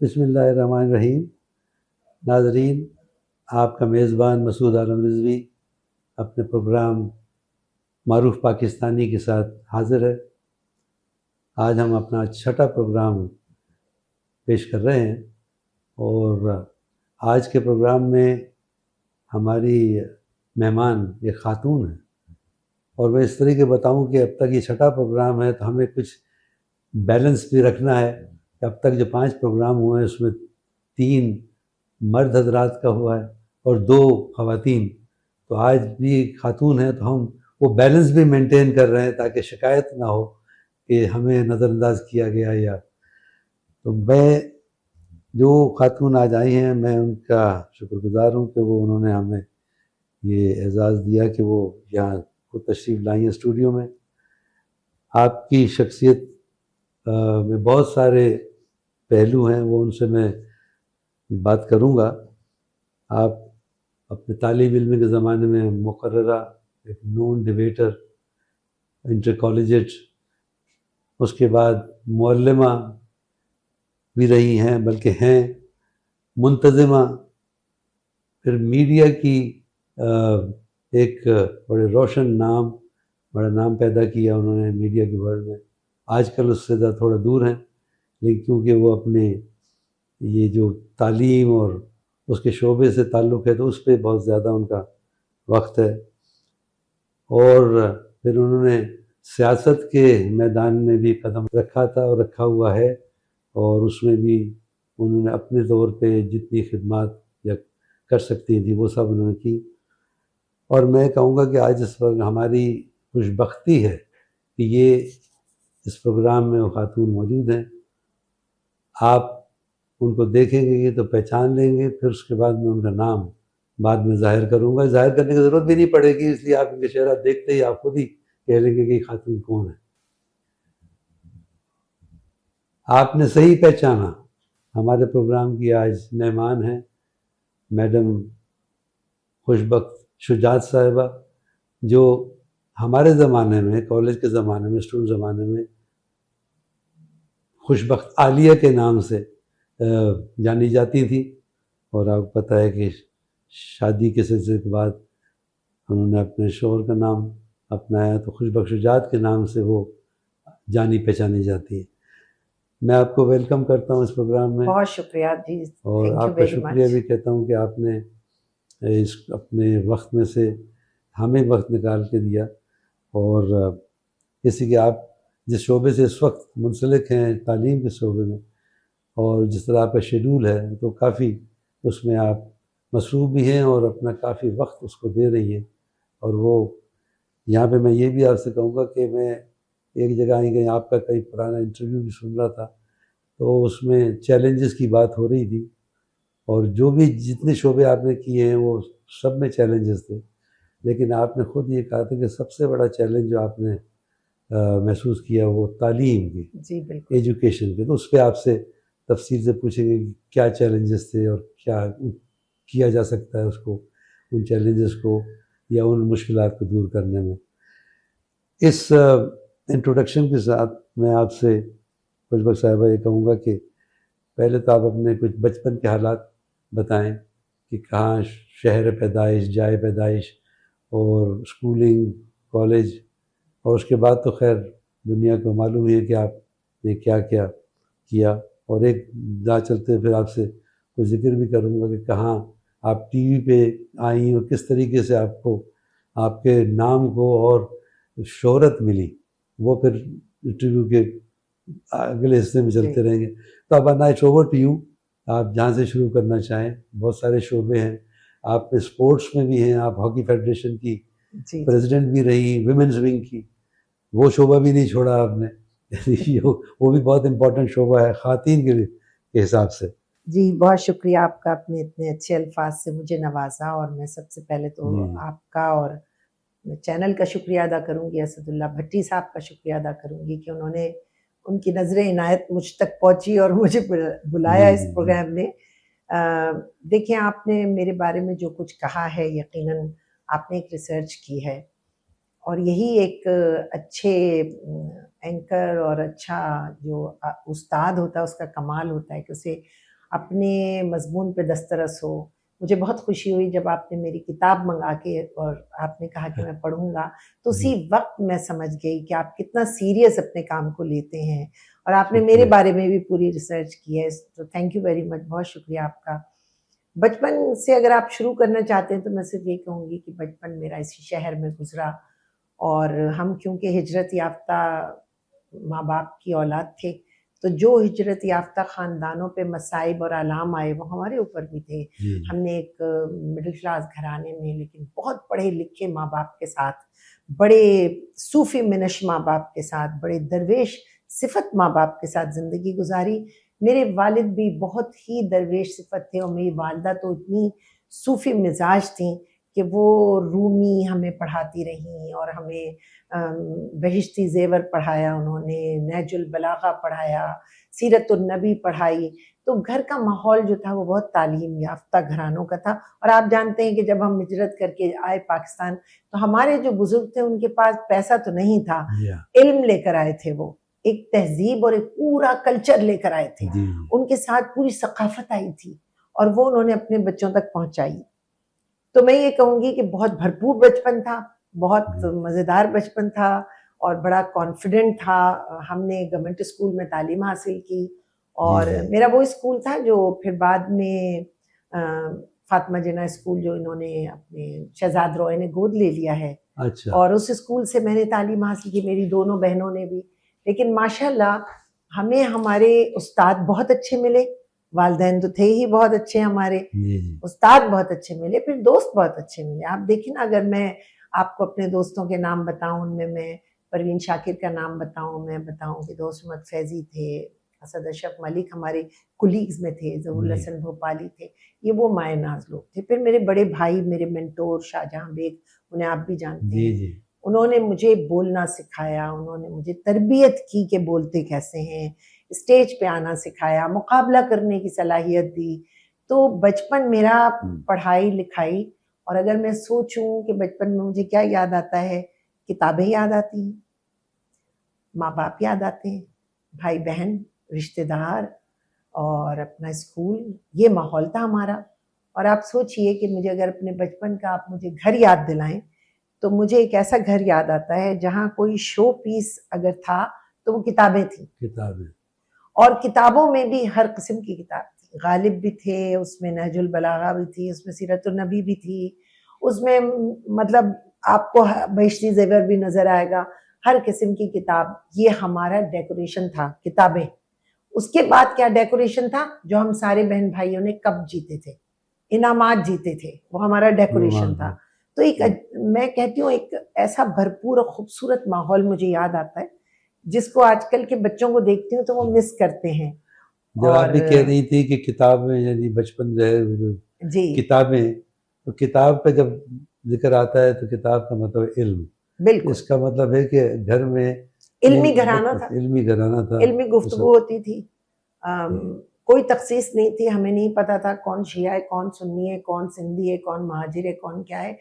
بسم اللہ الرحمن الرحیم. ناظرین، آپ کا میزبان مسعود عالم رضوی اپنے پروگرام معروف پاکستانی کے ساتھ حاضر ہے. آج ہم اپنا چھٹا پروگرام پیش کر رہے ہیں اور آج کے پروگرام میں ہماری مہمان ایک خاتون ہے. اور میں اس طریقے بتاؤں کہ اب تک یہ چھٹا پروگرام ہے تو ہمیں کچھ بیلنس بھی رکھنا ہے. اب تک جو 5 پروگرام ہوئے ہیں اس میں 3 مرد حضرات کا ہوا ہے اور 2 خواتین. تو آج بھی خاتون ہے تو ہم وہ بیلنس بھی مینٹین کر رہے ہیں تاکہ شکایت نہ ہو کہ ہمیں نظر انداز کیا گیا. یا تو میں جو خاتون آج آئی ہیں میں ان کا شکر گزار ہوں کہ وہ انہوں نے ہمیں یہ اعزاز دیا کہ وہ یہاں کو تشریف لائی ہیں اسٹوڈیو میں. آپ کی شخصیت میں بہت سارے پہلو ہیں، وہ ان سے میں بات کروں گا. آپ اپنے طالب علم کے زمانے میں مقررہ، ایک نون ڈیبیٹر، انٹر کالجٹ، اس کے بعد معلمہ بھی رہی ہیں، بلکہ ہیں منتظمہ، پھر میڈیا کی ایک بڑے روشن بڑا نام پیدا کیا انہوں نے میڈیا کے ورلڈ میں. آج کل اس سے تھوڑا دور ہیں، لیکن کیونکہ وہ اپنے یہ جو تعلیم اور اس کے شعبے سے تعلق ہے تو اس پہ بہت زیادہ ان کا وقت ہے. اور پھر انہوں نے سیاست کے میدان میں بھی قدم رکھا تھا اور رکھا ہوا ہے، اور اس میں بھی انہوں نے اپنے طور پہ جتنی خدمات یا کر سکتی تھی وہ سب انہوں نے کی. اور میں کہوں گا کہ آج اس وقت ہماری خوش بختی ہے کہ یہ اس پروگرام میں وہ خاتون موجود ہیں. آپ ان کو دیکھیں گے تو پہچان لیں گے، پھر اس کے بعد میں ان کا نام بعد میں ظاہر کروں گا. ظاہر کرنے کی ضرورت بھی نہیں پڑے گی، اس لیے آپ ان کے چہرہ دیکھتے ہی آپ خود ہی کہہ لیں گے کہ یہ خاتون کون ہے. آپ نے صحیح پہچانا، ہمارے پروگرام کی آج مہمان ہیں میڈم خوش بخت شجاعت صاحبہ، جو ہمارے زمانے میں، کالج کے زمانے میں، اسٹوڈنٹ زمانے میں خوش بخت عالیہ کے نام سے جانی جاتی تھی. اور آپ کو پتہ ہے کہ شادی کے سلسلے کے بعد انہوں نے اپنے شوہر کا نام اپنایا تو خوش بخت شجاعت کے نام سے وہ جانی پہچانی جاتی ہے. میں آپ کو ویلکم کرتا ہوں اس پروگرام میں. بہت شکریہ جی، اور آپ کا شکریہ بھی کہتا ہوں کہ آپ نے اس اپنے وقت میں سے ہمیں وقت نکال کے دیا. اور اسی کہ آپ جس شعبے سے اس وقت منسلک ہیں، تعلیم کے شعبے میں، اور جس طرح آپ کا شیڈول ہے تو کافی اس میں آپ مصروف بھی ہیں اور اپنا کافی وقت اس کو دے رہی ہیں. اور وہ یہاں پہ میں یہ بھی آپ سے کہوں گا کہ میں ایک جگہ کہیں آپ کا کئی پرانا انٹرویو بھی سن رہا تھا تو اس میں چیلنجز کی بات ہو رہی تھی، اور جو بھی جتنے شعبے آپ نے کیے ہیں وہ سب میں چیلنجز تھے، لیکن آپ نے خود یہ کہا تھا کہ سب سے بڑا چیلنج جو آپ نے محسوس کیا وہ تعلیم کی، جی بالکل، ایجوکیشن کے. تو اس پہ آپ سے تفصیل سے پوچھیں گے کہ کیا چیلنجز تھے اور کیا کیا جا سکتا ہے اس کو، ان چیلنجز کو یا ان مشکلات کو دور کرنے میں. اس انٹروڈکشن کے ساتھ میں آپ سے خوش بخت صاحبہ یہ کہوں گا کہ پہلے تو آپ اپنے کچھ بچپن کے حالات بتائیں کہ کہاں شہر پیدائش، جائے پیدائش، اور اسکولنگ، کالج، اور اس کے بعد تو خیر دنیا کو معلوم ہے کہ آپ نے کیا کیا کیا. اور ایک جا چلتے پھر آپ سے کوئی ذکر بھی کروں گا کہ کہاں آپ ٹی وی پہ آئیں اور کس طریقے سے آپ کو آپ کے نام کو اور شہرت ملی، وہ پھر انٹرویو کے اگلے حصے میں چلتے رہیں گے. تو اب نائٹ اوور ٹو یو، آپ جہاں سے شروع کرنا چاہیں. بہت سارے شعبے ہیں، آپ اسپورٹس میں بھی ہیں، آپ ہاکی فیڈریشن کی پریزیڈنٹ بھی رہی، ویمنز ونگ کی، وہ شعبہ بھی نہیں چھوڑا آپ نے. وہ بھی بہت امپورٹنٹ شعبہ ہے خواتین کے حساب سے. جی بہت شکریہ آپ کا، اپنے اتنے اچھے الفاظ سے مجھے نوازا. اور میں سب سے پہلے تو آپ کا اور چینل کا شکریہ ادا کروں گی، اسد اللہ بھٹی صاحب کا شکریہ ادا کروں گی کہ انہوں نے، ان کی نظر عنایت مجھ تک پہنچی اور مجھے بلایا اس پروگرام میں. دیکھیں، آپ نے میرے بارے میں جو کچھ کہا ہے یقیناً آپ نے ایک ریسرچ کی ہے، اور یہی ایک اچھے اینکر اور اچھا جو استاد ہوتا ہے اس کا کمال ہوتا ہے کہ اسے اپنے مضمون پہ دسترس ہو. مجھے بہت خوشی ہوئی جب آپ نے میری کتاب منگا کے اور آپ نے کہا کہ میں پڑھوں گا, تو اسی وقت میں سمجھ گئی کہ آپ کتنا سیریس اپنے کام کو لیتے ہیں, اور آپ نے میرے بارے میں بھی پوری ریسرچ کی ہے. تو تھینک یو ویری مچ, بہت شکریہ آپ کا. بچپن سے اگر آپ شروع کرنا چاہتے ہیں تو میں صرف یہ کہوں گی کہ بچپن میرا اسی شہر میں گزرا, اور ہم کیونکہ ہجرت یافتہ ماں باپ کی اولاد تھے, تو جو ہجرت یافتہ خاندانوں پہ مصائب اور آلام آئے وہ ہمارے اوپر بھی تھے. ہم نے ایک مڈل کلاس گھرانے میں لیکن بہت پڑھے لکھے ماں باپ کے ساتھ, بڑے صوفی منش ماں باپ کے ساتھ, بڑے درویش صفت ماں باپ کے ساتھ زندگی گزاری. میرے والد بھی بہت ہی درویش صفت تھے, اور میری والدہ تو اتنی صوفی مزاج تھیں کہ وہ رومی ہمیں پڑھاتی رہیں, اور ہمیں بہشتی زیور پڑھایا, انہوں نے نہج البلاغہ پڑھایا, سیرت النبی پڑھائی. تو گھر کا ماحول جو تھا وہ بہت تعلیم یافتہ گھرانوں کا تھا. اور آپ جانتے ہیں کہ جب ہم ہجرت کر کے آئے پاکستان, تو ہمارے جو بزرگ تھے ان کے پاس پیسہ تو نہیں تھا, علم لے کر آئے تھے, وہ ایک تہذیب اور ایک پورا کلچر لے کر آئے تھے. ان کے ساتھ پوری ثقافت آئی تھی, اور وہ انہوں نے اپنے بچوں تک پہنچائی. تو میں یہ کہوں گی کہ بہت بھرپور بچپن تھا, بہت مزیدار بچپن تھا, اور بڑا کانفیڈنٹ تھا. ہم نے گورنمنٹ اسکول میں تعلیم حاصل کی, اور میرا وہ اسکول تھا جو پھر بعد میں فاطمہ جناح اسکول جو انہوں نے اپنے شہزاد روئے نے گود لے لیا ہے, اور اس اسکول سے میں نے تعلیم حاصل کی, میری دونوں بہنوں نے بھی. لیکن ماشاءاللہ ہمیں ہمارے استاد بہت اچھے ملے, والدین تو تھے ہی بہت اچھے ہمارے, استاد بہت اچھے ملے, پھر دوست بہت اچھے ملے. آپ دیکھیں نا, اگر میں آپ کو اپنے دوستوں کے نام بتاؤں, ان میں پروین شاکر کا نام بتاؤں, میں بتاؤں کہ دوست محمد فیضی تھے, اسد اشرف ملک ہمارے کولیگز میں تھے, ظہور الحسن بھوپالی تھے, یہ وہ مائع ناز لوگ تھے. پھر میرے بڑے بھائی, میرے مینٹور شاہجہاں بیگ, انہیں آپ بھی جانتے ہیں, انہوں نے مجھے بولنا سکھایا, انہوں نے مجھے تربیت کی کہ بولتے کیسے ہیں, اسٹیج پہ آنا سکھایا, مقابلہ کرنے کی صلاحیت دی. تو بچپن میرا پڑھائی لکھائی, اور اگر میں سوچوں کہ بچپن میں مجھے کیا یاد آتا ہے, کتابیں یاد آتی ہیں, ماں باپ یاد آتے ہیں, بھائی بہن, رشتہ دار, اور اپنا اسکول, یہ ماحول تھا ہمارا. اور آپ سوچئے کہ مجھے اگر اپنے بچپن کا آپ مجھے گھر یاد دلائیں, تو مجھے ایک ایسا گھر یاد آتا ہے جہاں کوئی شو پیس اگر تھا تو وہ کتابیں تھیں, اور کتابوں میں بھی ہر قسم کی کتاب تھی. غالب بھی تھے اس میں, نہج البلاغہ بھی تھی اس میں, سیرت النبی بھی تھی اس میں, مطلب آپ کو بہشتی زیور بھی نظر آئے گا, ہر قسم کی کتاب. یہ ہمارا ڈیکوریشن تھا, کتابیں. اس کے بعد کیا ڈیکوریشن تھا, جو ہم سارے بہن بھائیوں نے کپ جیتے تھے, انعامات جیتے تھے, وہ ہمارا ڈیکوریشن تھا. تو ایک میں کہتی ہوں ایک ایسا بھرپور اور خوبصورت ماحول مجھے یاد آتا ہے, جس کو آج کل کے بچوں کو دیکھتی ہوں تو وہ مس کرتے ہیں. جب آپ بھی کہہ رہی تھی کہ کتاب میں, یعنی بچپن جو ہے کتابیں, تو کتاب کا جب ذکر آتا ہے تو کتاب کا مطلب علم, بالکل اس کا مطلب ہے کہ گھر میں علمی گھرانہ تھا, علمی گھرانہ تھا, علمی گفتگو ہوتی تھی, کوئی تخصیص نہیں تھی, ہمیں نہیں پتا تھا کون شیعہ ہے, کون سنی ہے, کون سندھی ہے, کون مہاجر ہے, کون کیا ہے.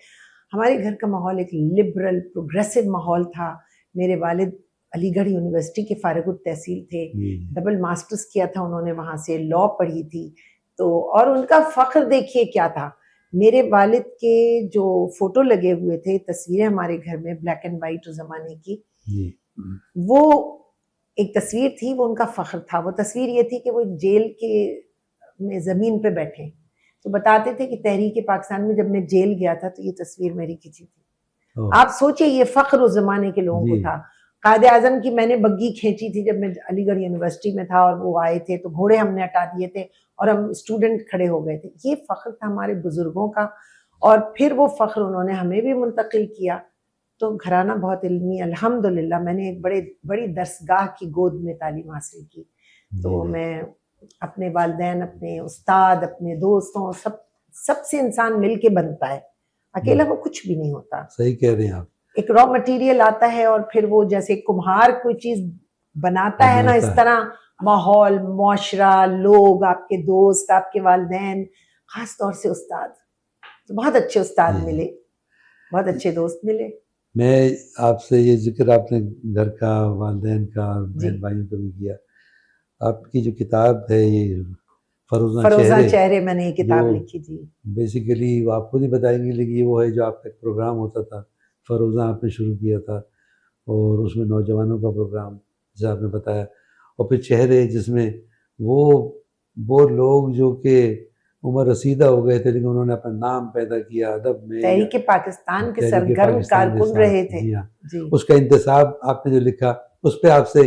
ہمارے گھر کا ماحول ایک لبرل پروگریسو ماحول تھا. میرے والد علی گڑھ یونیورسٹی کے فارغ التحصیل تھے, ڈبل ماسٹرز کیا تھا انہوں نے, وہاں سے لاء پڑھی تھی. تو اور ان کا فخر دیکھیے کیا تھا, میرے والد کے جو فوٹو لگے ہوئے تھے, تصویریں ہمارے گھر میں بلیک اینڈ وائٹ زمانے کی, وہ ایک تصویر تھی, وہ ان کا فخر تھا. وہ تصویر یہ تھی کہ وہ جیل کے میں زمین پہ بیٹھے, تو بتاتے تھے کہ تحریک پاکستان میں جب میں جیل گیا تھا تو یہ تصویر میری کھینچی تھی. آپ سوچئے یہ فخر اس زمانے کے لوگوں کو تھا. قائد اعظم کی میں نے بگی کھینچی تھی جب میں علی گڑھ یونیورسٹی میں تھا, اور وہ آئے تھے تو گھوڑے ہم نے ہٹا دیے تھے اور ہم اسٹوڈنٹ کھڑے ہو گئے تھے. یہ فخر تھا ہمارے بزرگوں کا, اور پھر وہ فخر انہوں نے ہمیں بھی منتقل کیا. تو گھرانہ بہت علمی, الحمدللہ میں نے ایک بڑی درسگاہ کی گود میں تعلیم حاصل کی. تو میں اپنے والدین, اپنے استاد, اپنے دوستوں, سب سے انسان مل کے بنتا ہے, اکیلا وہ کچھ بھی نہیں ہوتا. صحیح کہہ رہے ہیں آپ. ایک را مٹیریل آتا ہے, اور پھر وہ جیسے کمہار کوئی چیز بناتا ہے نا, اس طرح ماحول, معاشرہ, لوگ, آپ کے دوست, آپ کے والدین, خاص طور سے استاد. تو بہت اچھے استاد ملے, بہت اچھے دوست ملے. میں آپ سے یہ ذکر آپ نے گھر کا, والدین کا اور بہن بھائیوں کا بھی کیا. آپ کی جو کتاب ہے یہ فروزاں چہرے میں نے یہ کتاب لکھی تھی. بیسیکلی وہ آپ خود ہی بتائیں گے، لیکن یہ وہ ہے جو آپ کا ایک پروگرام ہوتا تھا فروزاں آپ نے شروع کیا تھا، اور اس میں نوجوانوں کا پروگرام جیسے آپ نے بتایا، اور پھر چہرے جس میں وہ لوگ جو کہ عمر رسیدہ ہو گئے تھے لیکن انہوں نے اپنا نام پیدا کیا ادب میں، تحریک پاکستان کے سرگرم کارکن رہے تھے. جی ہاں، اس کا انتصاب آپ نے جو لکھا اس پہ آپ سے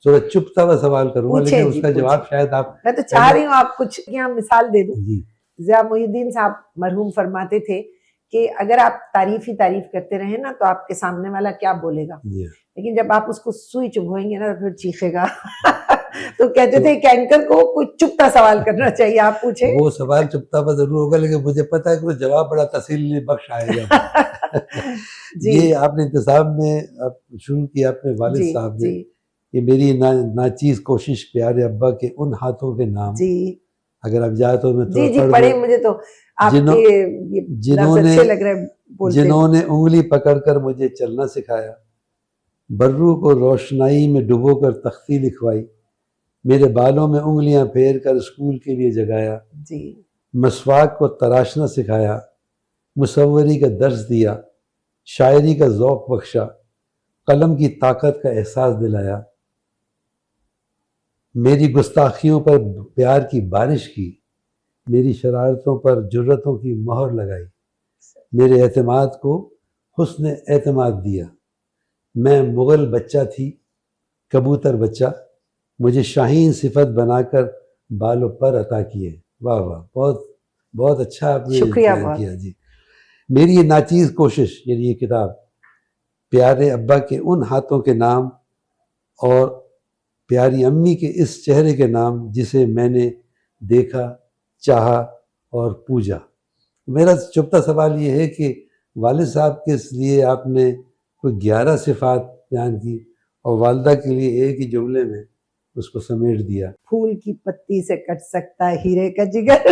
تھوڑا چپتا ہوا سوال کروں گا، لیکن اس کا جواب شاید آپ، میں تو چاہ رہی ہوں آپ کچھ یہاں مثال دے دوں. جی ضیاء محی الدین صاحب مرحوم فرماتے تھے کہ اگر آپ تعریف کرتے رہیں نا تو آپ کے سامنے والا کیا بولے گا، لیکن جب آپ اس کو سوئی چبھوئیں گے نا تو پھر چیخے گا. تو کہتے تھے کہ اینکر کو کوئی چپتا سوال کرنا چاہیے، آپ پوچھیں. وہ سوال چپتا ہوا ضرور ہوگا لیکن مجھے پتا ہے کہ وہ جواب بڑا تسلی بخش آئے گا. یہ آپ نے انتصاب میں شروع کیا اپنے والد صاحب نے، یہ میری ناچیز کوشش پیارے ابا کے ان ہاتھوں کے نام. جی اگر آپ جائے تو میں جی پڑھیں، مجھے تو آپ کے جنہوں نے انگلی پکڑ کر مجھے چلنا سکھایا، برو کو روشنائی میں ڈبو کر تختی لکھوائی، میرے بالوں میں انگلیاں پھیر کر اسکول کے لیے جگایا، مسواک کو تراشنا سکھایا، مصوری کا درس دیا، شاعری کا ذوق بخشا، قلم کی طاقت کا احساس دلایا، میری گستاخیوں پر پیار کی بارش کی، میری شرارتوں پر جرتوں کی مہر لگائی، میرے اعتماد کو حسن اعتماد دیا، میں مغل بچہ تھی کبوتر بچہ، مجھے شاہین صفت بنا کر بالوں پر عطا کیے. واہ واہ، بہت بہت اچھا آپ نے بیان کیا. جی میری یہ ناچیز کوشش، یعنی یہ کتاب پیارے ابا کے ان ہاتھوں کے نام اور پیاری امی کے اس چہرے کے نام جسے میں نے دیکھا، چاہا اور پوجا. میرا چپتا سوال یہ ہے کہ والد صاحب کے لیے آپ نے کوئی 11 صفات بیان کی اور والدہ کے لیے ایک ہی جملے میں اس کو سمیٹ دیا. پھول کی پتی سے کٹ سکتا ہے ہیرے کا جگر.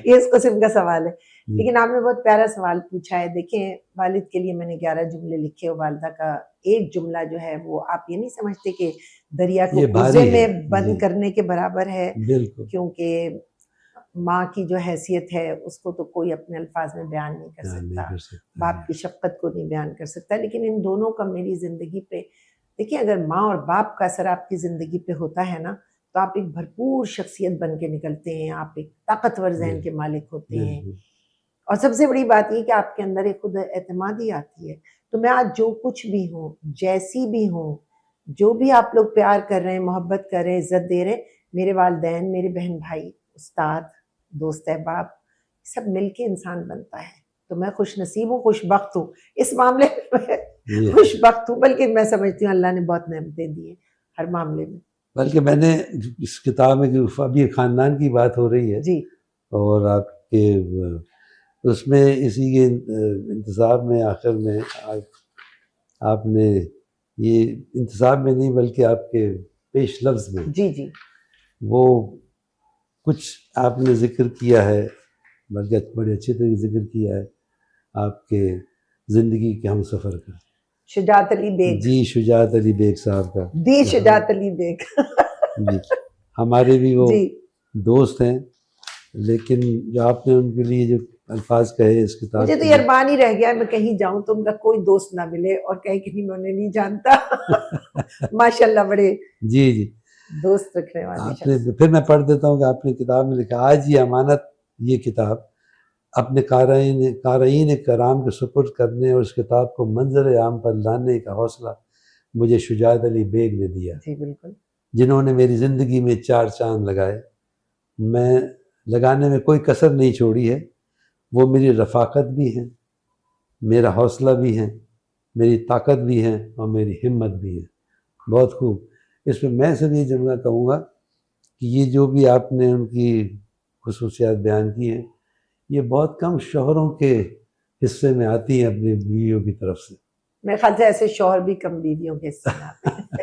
یہ اس قسم کا سوال ہے، لیکن آپ نے بہت پیارا سوال پوچھا ہے. دیکھیں، والد کے لیے میں نے 11 جملے لکھے اور والدہ کا ایک جملہ جو ہے وہ آپ یہ نہیں سمجھتے کہ دریا کو کوزے میں بند کرنے کے برابر ہے، کیونکہ ماں کی جو حیثیت ہے اس کو تو کوئی اپنے الفاظ میں بیان نہیں کر سکتا، باپ کی شفقت کو نہیں بیان کر سکتا. لیکن ان دونوں کا میری زندگی پہ، دیکھیں اگر ماں اور باپ کا اثر آپ کی زندگی پہ ہوتا ہے نا تو آپ ایک بھرپور شخصیت بن کے نکلتے ہیں، آپ ایک طاقتور ذہن کے مالک ہوتے ہیں، اور سب سے بڑی بات یہ کہ آپ کے اندر ایک خود اعتمادی آتی ہے. تو میں آج جو کچھ بھی ہوں، جیسی بھی ہوں، جو بھی آپ لوگ پیار کر رہے ہیں، محبت کر رہے ہیں، عزت دے رہے ہیں، میرے والدین، میرے بہن بھائی، استاد، دوست احباب، سب مل کے انسان بنتا ہے. تو میں خوش نصیب ہوں، خوش بخت ہوں اس معاملے میں. خوش بخت ہوں، بلکہ میں سمجھتی ہوں اللہ نے بہت نعمتیں دی ہیں ہر معاملے میں. بلکہ میں نے اس کتاب میں ابھی خاندان کی بات ہو رہی ہے جی، اور آپ کے اس میں اسی کے انتصاب میں آخر میں آپ نے یہ انتصاب میں نہیں بلکہ آپ کے پیش لفظ میں جی وہ کچھ آپ نے ذکر کیا ہے، بلکہ بڑے اچھے طریقے سے ذکر کیا ہے آپ کے زندگی کے ہم سفر کا. شجاعت علی بیگ. جی شجاعت علی بیگ صاحب کا. دی شجاعت علی بیگ. جی ہمارے بھی وہ دوست ہیں، لیکن جو آپ نے ان کے لیے جو الفاظ کہے اس کتاب، مجھے تو یہ ارمان ہی رہ گیا میں کہیں جاؤں تو ان کا کوئی دوست نہ ملے اور کہے کہ نہیں میں انہیں نہیں جانتا. ماشاءاللہ بڑے جی دوست رکھنے والے. آپ نے پھر میں پڑھ دیتا ہوں کہ آپ نے کتاب میں لکھا، آج یہ امانت، یہ کتاب اپنے قارئین کرام کے سپرد کرنے اور اس کتاب کو منظر عام پر لانے کا حوصلہ مجھے شجاعت علی بیگ نے دیا. جی بالکل. جنہوں نے میری زندگی میں 4 چاند لگائے، میں لگانے میں کوئی کسر نہیں چھوڑی ہے. وہ میری رفاقت بھی ہیں، میرا حوصلہ بھی ہیں، میری طاقت بھی ہیں اور میری ہمت بھی ہے. بہت خوب. اس میں صرف یہ جملہ کہوں گا کہ یہ جو بھی آپ نے ان کی خصوصیات بیان کی ہیں یہ بہت کم شوہروں کے حصے میں آتی ہیں اپنی بیویوں کی طرف سے. میرے خیال سے ایسے شوہر بھی کم بیویوں کے حصے میں آتے ہیں.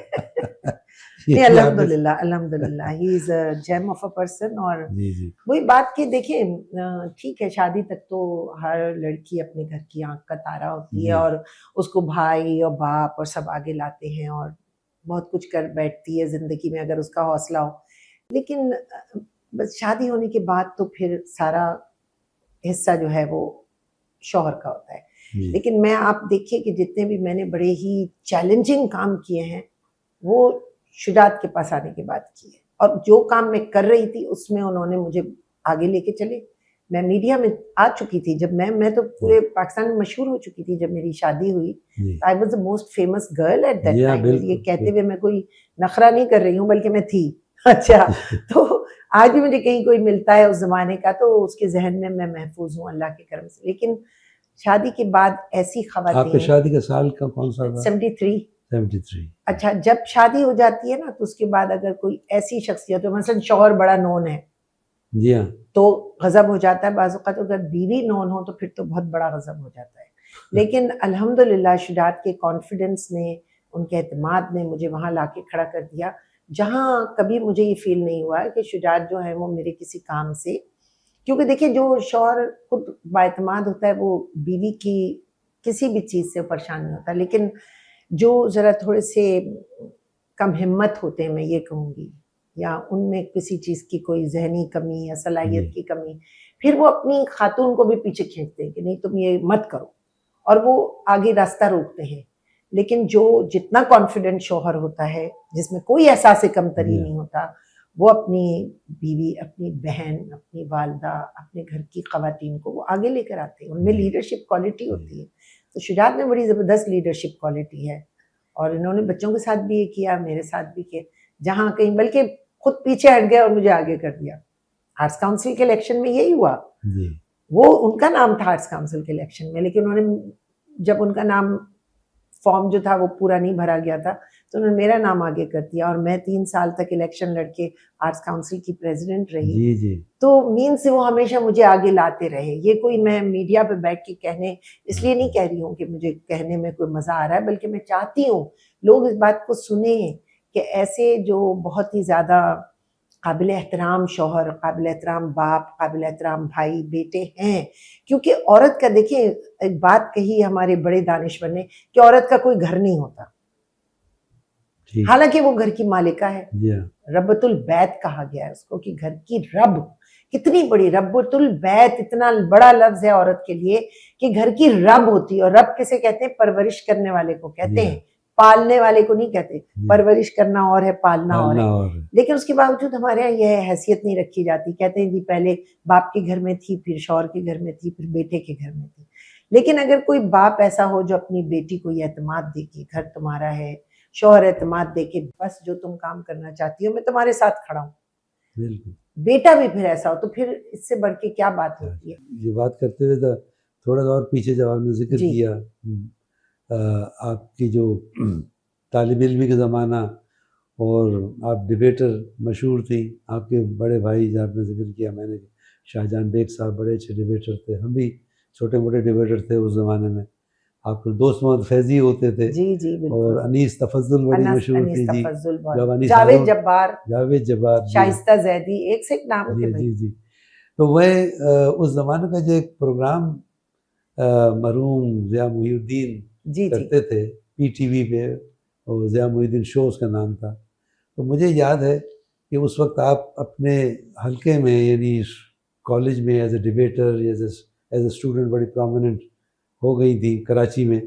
الحمدللہ الحمدللہ ہی از اے جیم آف اے پرسن. اور وہی بات کہ دیکھیں ٹھیک ہے شادی تک تو ہر لڑکی اپنے گھر کی آنکھ کا تارا ہوتی ہے اور اس کو بھائی اور باپ اور سب آگے لاتے ہیں اور بہت کچھ کر بیٹھتی ہے زندگی میں اگر اس کا حوصلہ ہو. لیکن بس شادی ہونے کے بعد تو پھر سارا حصہ جو ہے وہ شوہر کا ہوتا ہے. لیکن میں آپ دیکھیے کہ جتنے بھی میں نے بڑے ہی چیلنجنگ کام کیے ہیں وہ شجاعت کے پاس آنے کے بعد کیے, اور جو کام میں کر رہی تھی اس میں انہوں نے مجھے آگے لے کے چلے. میں میڈیا میں آ چکی تھی جب میں تو پورے پاکستان میں مشہور ہو چکی تھی. جب میری شادی ہوئی I was the most famous girl at that time. یہ کہتے ہوئے میں کوئی نخرہ نہیں کر رہی ہوں بلکہ میں تھی. اچھا, تو آج بھی مجھے کہیں کوئی ملتا ہے اس زمانے کا تو اس کے ذہن میں محفوظ ہوں اللہ کے کرم سے. لیکن شادی کے بعد ایسی خواتین, آپ کی شادی کا سال کون سا تھا؟ 73. اچھا, جب شادی ہو جاتی ہے نا تو اس کے بعد اگر کوئی ایسی شخصیت ہو, مثلا شوہر بڑا نون ہے, جی ہاں, تو غضب ہو جاتا ہے. بعض اوقات اگر بیوی نون ہو تو پھر تو بہت بڑا غضب ہو جاتا ہے. لیکن الحمدللہ شجاعت کے کانفیڈنس نے, ان کے اعتماد نے مجھے وہاں لا کے کھڑا کر دیا جہاں کبھی مجھے یہ فیل نہیں ہوا کہ شجاعت جو ہے وہ میرے کسی کام سے, کیونکہ دیکھیں جو شوہر خود بااعتماد ہوتا ہے وہ بیوی کی کسی بھی چیز سے پریشان نہیں ہوتا. لیکن جو ذرا تھوڑے سے کم ہمت ہوتے ہیں, میں یہ کہوں گی, یا ان میں کسی چیز کی کوئی ذہنی کمی یا صلاحیت کی کمی, پھر وہ اپنی خاتون کو بھی پیچھے کھینچتے ہیں کہ نہیں تم یہ مت کرو, اور وہ آگے راستہ روکتے ہیں. لیکن جو جتنا کانفیڈنٹ شوہر ہوتا ہے, جس میں کوئی احساس کمتری نہیں ہوتا, وہ اپنی بیوی, اپنی بہن, اپنی والدہ, اپنے گھر کی خواتین کو وہ آگے لے کر آتے ہیں. ان میں لیڈرشپ کوالٹی ہوتی ہے. تو شجاعت میں بڑی زبردست لیڈرشپ کوالٹی ہے, اور انہوں نے بچوں کے ساتھ بھی یہ کیا, میرے ساتھ بھی کیا, جہاں کہیں بلکہ خود پیچھے ہٹ گیا اور مجھے آگے کر دیا. آرٹس کاؤنسل کے الیکشن میں یہی ہوا. وہ ان کا نام تھا آرٹس کاؤنسل کے الیکشن میں, لیکن انہوں نے جب ان کا نام فارم جو تھا وہ پورا نہیں بھرا گیا تھا تو انہوں نے میرا نام آگے کر دیا, اور میں 3 سال تک الیکشن لڑ کے آرٹس کاؤنسل کی پریزیڈنٹ رہی. تو مینس وہ ہمیشہ مجھے آگے لاتے رہے. یہ کوئی میں میڈیا پہ بیٹھ کے کہنے اس لیے نہیں کہہ رہی ہوں کہ مجھے کہنے میں کوئی مزہ آ رہا ہے, بلکہ میں چاہتی ہوں لوگ اس بات کو سنیں کہ ایسے جو بہت ہی زیادہ قابل احترام شوہر, قابل احترام باپ, قابل احترام بھائی, بیٹے ہیں. کیونکہ عورت کا, دیکھیں ایک بات کہی ہمارے بڑے دانشور نے کہ عورت کا کوئی گھر نہیں ہوتا, حالانکہ وہ گھر کی مالکہ ہے. ربۃ البیت کہا گیا ہے اس کو, کہ گھر کی رب. کتنی بڑی ربۃ البیت, اتنا بڑا لفظ ہے عورت کے لیے کہ گھر کی رب ہوتی ہے. اور رب کسے کہتے ہیں؟ پرورش کرنے والے کو کہتے ہیں, پالنے والے کو نہیں کہتے. پرورش کرنا اور ہے, پالنا اور ہے. لیکن اس کے باوجود ہمارے یہاں یہ حیثیت نہیں رکھی جاتی. کہتے ہیں جی پہلے باپ کے گھر میں تھی, پھر شوہر کے گھر میں تھی, پھر بیٹے کے گھر میں تھی. لیکن اگر کوئی باپ ایسا ہو جو اپنی بیٹی کو یہ اعتماد دے کہ گھر تمہارا ہے, شوہر اعتماد دے کہ بس جو تم کام کرنا چاہتی ہو میں تمہارے ساتھ کھڑا ہوں, بیٹا بھی پھر ایسا ہو, تو پھر اس سے بڑھ کے کیا بات ہوتی ہے. یہ بات کرتے ہوئے تھوڑا سا اور پیچھے جب آپ نے ذکر کیا آپ کی جو طالب علمی کا زمانہ, اور آپ ڈبیٹر مشہور تھی. آپ کے بڑے بھائی جو آپ نے ذکر کیا, میں نے شاہجہان بیگ صاحب بڑے اچھے ڈبیٹر تھے, ہم بھی چھوٹے موٹے ڈبیٹر تھے اس زمانے میں. آپ کے دوست محمد فیضی ہوتے تھے, اور انیس تفضل بڑی مشہور تھی. جاوید جبار, شائستہ زیدی, ایک سے ایک نام تھے. جی. تو وہ اس زمانے کا جو ایک پروگرام مرحوم ضیاء محی الدین کرتے تھے پی ٹی وی پہ, اور ضیاء محی الدین شو اس کا نام تھا. تو مجھے یاد ہے کہ اس وقت آپ اپنے حلقے میں, یعنی کالج میں as a debater, as a student بڑی پرومیننٹ ہو گئی تھی کراچی میں.